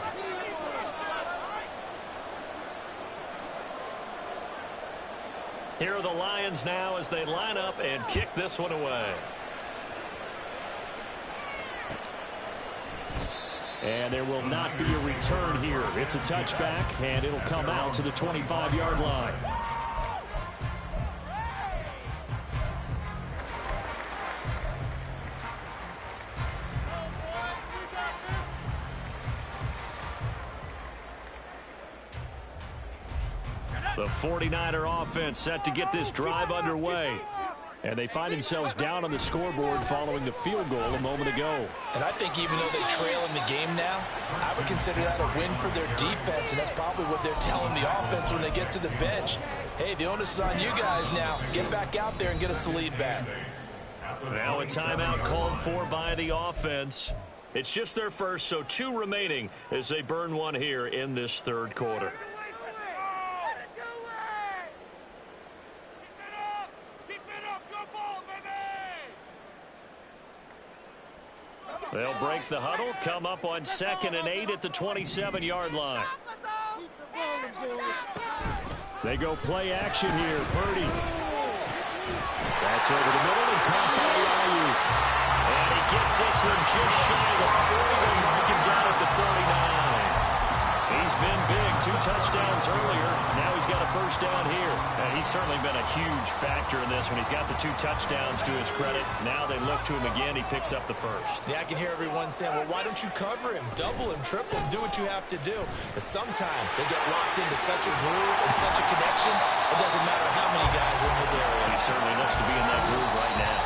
Here are the Lions now as they line up and kick this one away. And there will not be a return here. It's a touchback, and it'll come out to the 25-yard line. The 49er offense set to get this drive underway. And they find themselves down on the scoreboard following the field goal a moment ago. And I think even though they trail in the game now, I would consider that a win for their defense, and that's probably what they're telling the offense when they get to the bench. Hey, the onus is on you guys now. Get back out there and get us the lead back. Now a timeout called for by the offense. It's just their first, so 2 remaining as they burn one here in this 3rd quarter. They'll break the huddle, come up on 2nd and 8 at the 27-yard line. They go play action here. Purdy. That's over the middle and caught by Ayuk. And he gets this one just shy of the 40. They mark him down at the 39. He's been big. 2 touchdowns earlier. Now he's got a first down here. And he's certainly been a huge factor in this one. He's got the 2 touchdowns to his credit. Now they look to him again. He picks up the first. Yeah, I can hear everyone saying, well, why don't you cover him? Double him, triple him, do what you have to do. But sometimes they get locked into such a groove and such a connection, it doesn't matter how many guys are in his area. He certainly looks to be in that groove right now.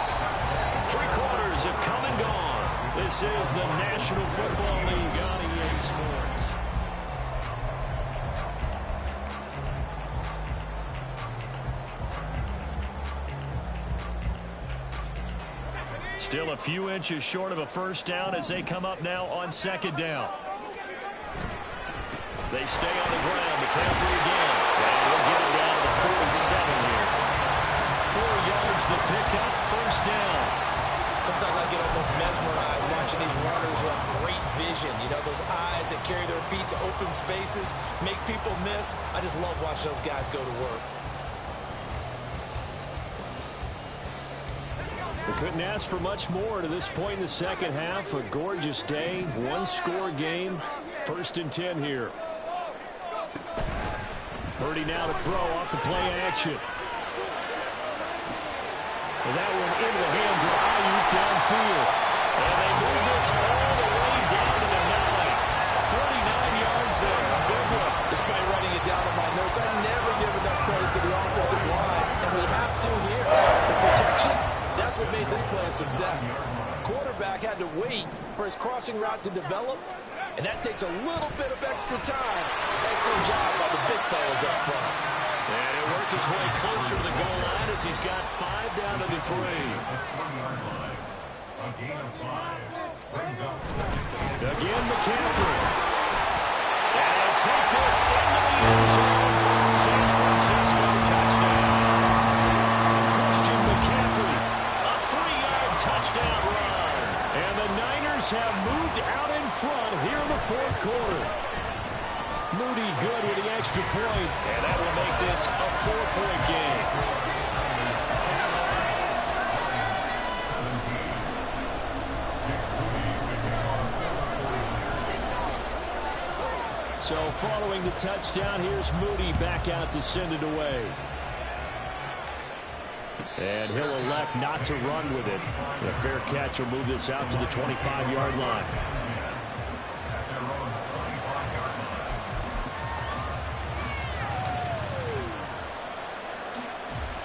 3 quarters have come and gone. This is the National Football League on EA Sports. Still a few inches short of a first down as they come up now on 2nd down. They stay on the ground. McCaffrey again. And we'll get it down to the 47 here. 4 yards the pickup, first down. Sometimes I get almost mesmerized watching these runners who have great vision. You know, those eyes that carry their feet to open spaces, make people miss. I just love watching those guys go to work. We couldn't ask for much more to this point in the second half. A gorgeous day, 1-score game. 1st and 10 here. Purdy now to throw off the play action. And that one into the hands of Ayuk downfield. And they move this all the way down to the 9. 49 yards there. Big one. Despite writing it down on my notes, I never give enough credit to the offensive line. And we have to here. The protection, that's what made this play a success. Quarterback had to wait for his crossing route to develop, and that takes a little bit of extra time. Excellent job by the big fellas up front. And he'll work his way closer to the goal line as he's got 5 down to the 3. A gain of 5 brings up second. Again, McCaffrey. And he'll take this into the end zone for the San Francisco touchdown. Christian McCaffrey. A 3-yard touchdown run. And the Niners have moved out in front here in the fourth quarter. Moody good with the extra point. And that will make this a 4-point game. So following the touchdown, here's Moody back out to send it away. And he'll elect not to run with it. A fair catch will move this out to the 25-yard line.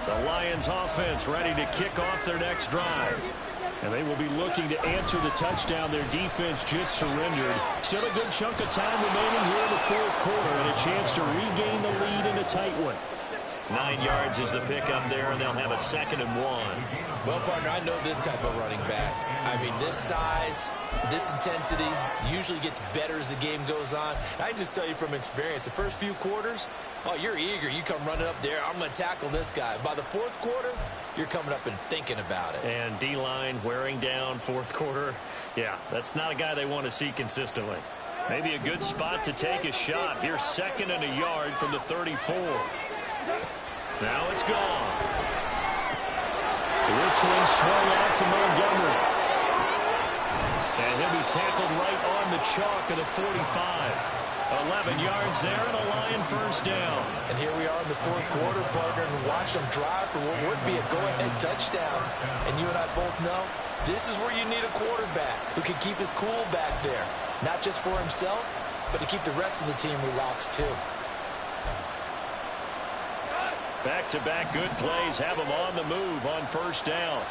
The Lions offense ready to kick off their next drive. And they will be looking to answer the touchdown their defense just surrendered. Still a good chunk of time remaining here in the fourth quarter and a chance to regain the lead in a tight one. 9 yards is the pickup there, and they'll have a 2nd and 1. Well, partner, I know this type of running back. I mean, this size, this intensity usually gets better as the game goes on. I just tell you from experience, the first few quarters, oh, you're eager. You come running up there, I'm going to tackle this guy. By the fourth quarter, you're coming up and thinking about it. And D-line wearing down fourth quarter. Yeah, that's not a guy they want to see consistently. Maybe a good spot to take a shot. Here's 2nd and a yard from the 34. Now it's gone. This one swung out to Montgomery. And he'll be tackled right on the chalk of the 45. 11 yards there and a Lion first down. And here we are in the fourth quarter, partner, and watch them drive for what would be a go-ahead touchdown. And you and I both know this is where you need a quarterback who can keep his cool back there. Not just for himself, but to keep the rest of the team relaxed too. Back-to-back good plays have him on the move on first down.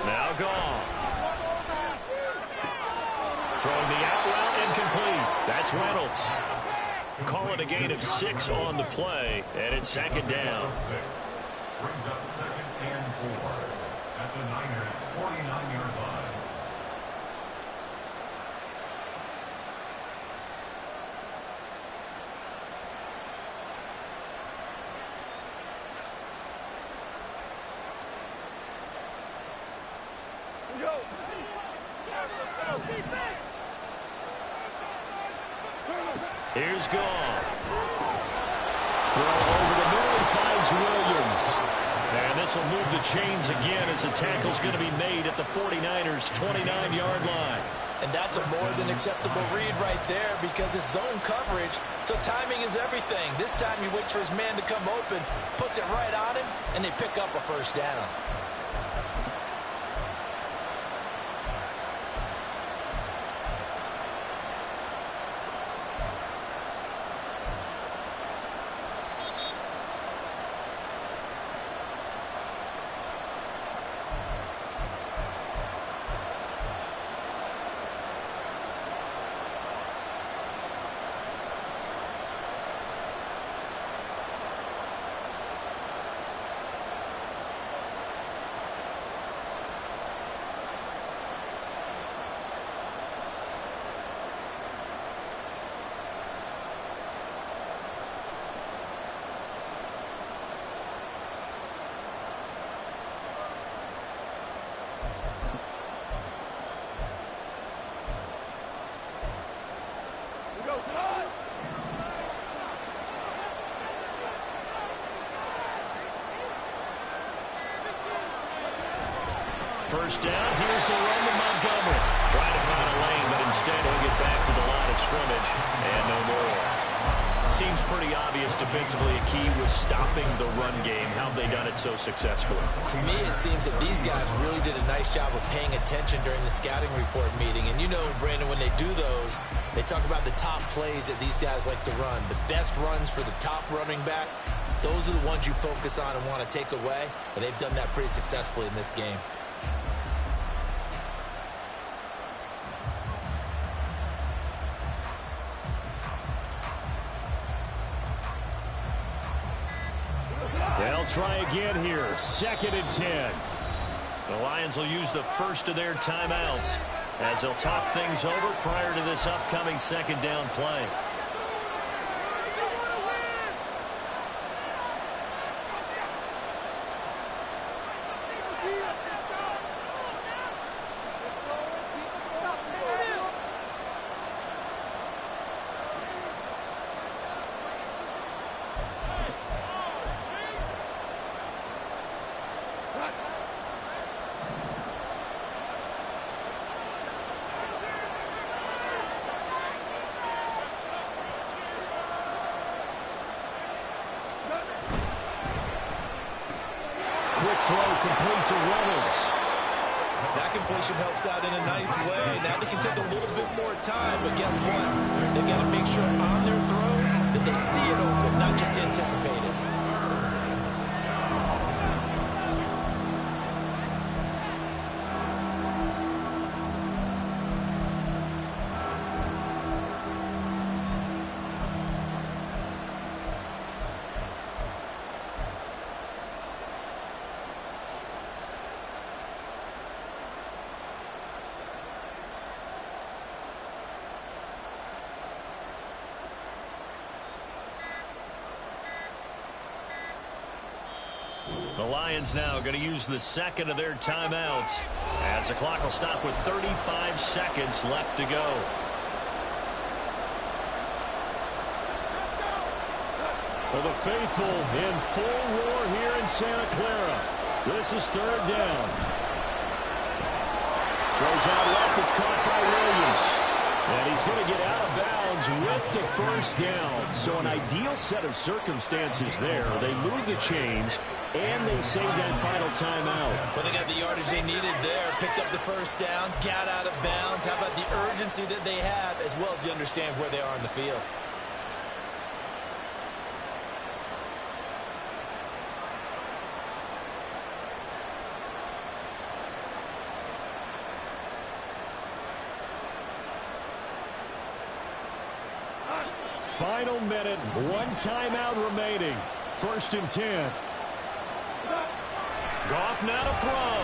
Now gone. Throwing the out route incomplete. That's Reynolds. Call it a gain of 6 on the play, and it's 2nd down. Brings up 2nd and 4 at the Niners' 49-yard line. Here's gone. Throw over the middle and finds Williams. And this will move the chains again as the tackle's going to be made at the 49ers' 29-yard line. And that's a more than acceptable read right there because it's zone coverage, so timing is everything. This time he waits for his man to come open, puts it right on him, and they pick up a first down. First down, here's the run to Montgomery. Trying to find a lane, but instead he'll get back to the line of scrimmage and no more. Seems pretty obvious defensively a key was stopping the run game. How have they done it so successfully? To me, it seems that these guys really did a nice job of paying attention during the scouting report meeting. And you know, Brandon, when they do those, they talk about the top plays that these guys like to run. The best runs for the top running back, Those are the ones you focus on and want to take away, and they've done that pretty successfully in this game. They'll try again here. 2nd and 10. The Lions will use the first of their timeouts as they'll talk things over prior to this upcoming 2nd down play. Quick throw complete to Reynolds. That completion helps out in a nice way. Now they can take a little bit more time, but guess what? They've got to make sure on their throws that they see it open, not just anticipate it. The Lions now going to use the 2nd of their timeouts as the clock will stop with 35 seconds left to go. For the faithful in full roar here in Santa Clara. This is 3rd down. Goes out left. It's caught by Williams. And he's going to get out of bounds with the 1st down. So an ideal set of circumstances there. They move the chains, and they save that final timeout. Well, they got the yardage they needed there. Picked up the 1st down, got out of bounds. How about the urgency that they have, as well as they understand where they are in the field? Final minute, 1 timeout remaining. 1st and 10. Goff now to throw.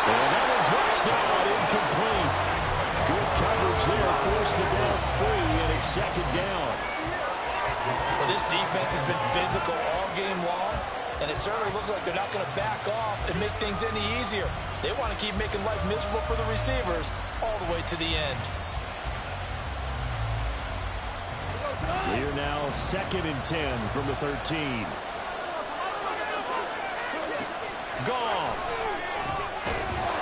And that one drops down, incomplete. Good coverage there, forced the ball free, and it's 2nd down. Well, this defense has been physical all game long, and it certainly looks like they're not going to back off and make things any easier. They want to keep making life miserable for the receivers all the way to the end. We're now 2nd and 10 from the 13. Goff.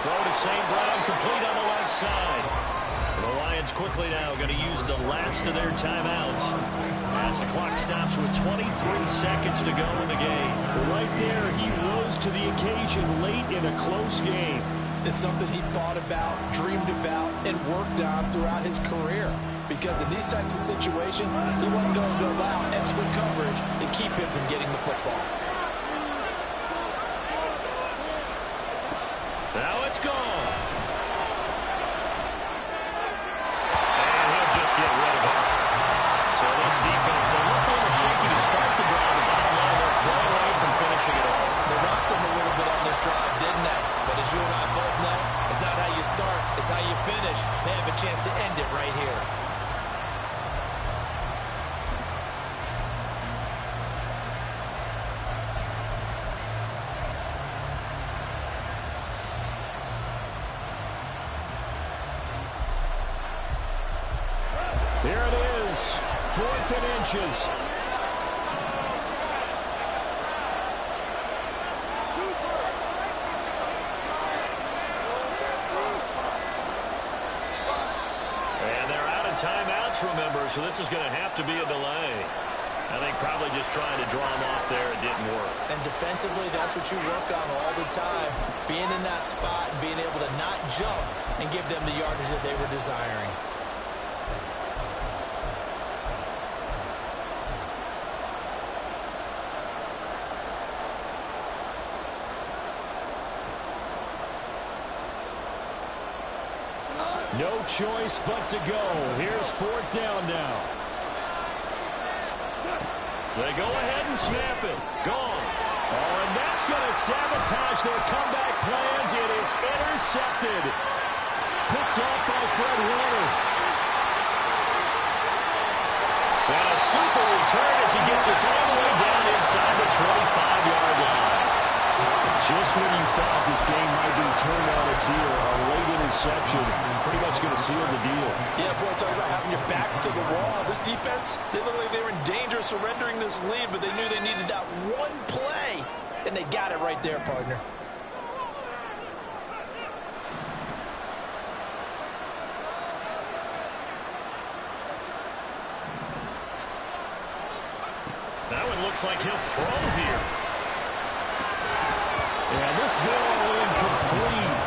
Throw to St. Brown, complete on the left side. The Lions quickly now going to use the last of their timeouts as the clock stops with 23 seconds to go in the game. Right there, he rose to the occasion late in a close game. It's something he thought about, dreamed about, and worked on throughout his career. Because in these types of situations, he wasn't going to allow extra coverage to keep him from getting the football. Now it's gone. And he'll just get rid of it. So this defense, they look a little shaky to start the drive. The bottom line, they're far away from finishing it all. They rocked them a little bit on this drive, didn't they? But as you and I both know, it's not how you start, it's how you finish. They have a chance to end it right here. There it is, 4th and inches. And they're out of timeouts, remember, so this is going to have to be a delay. I think probably just trying to draw them off there, it didn't work. And defensively, that's what you work on all the time. Being in that spot and being able to not jump and give them the yardage that they were desiring. No choice but to go. Here's fourth down now. They go ahead and snap it. Gone. Oh, and that's going to sabotage their comeback plans. It is intercepted. Picked off by Fred Warner. And a super return as he gets us all the way down inside the 25-yard line. Just when you thought this game might be turned on its ear, a late interception pretty much going to seal the deal. Yeah, boy, talk about having your backs to the wall. This defense, they look like they were in danger of surrendering this lead, but they knew they needed that one play, and they got it right there, partner. That one looks like he'll throw here. And this ball incomplete.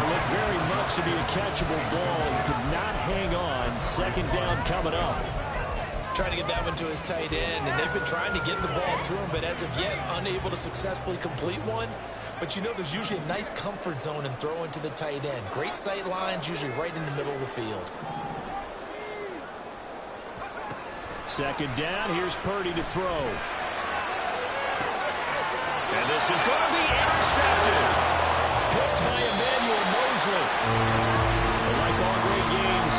Looked very much to be a catchable ball. He could not hang on. Second down coming up. Trying to get that one to his tight end, and they've been trying to get the ball to him, but as of yet, unable to successfully complete one. But you know there's usually a nice comfort zone in throwing to the tight end. Great sight lines, usually right in the middle of the field. Second down, here's Purdy to throw. And this is going to be intercepted. Picked by Emmanuel Mosley. Like all great games,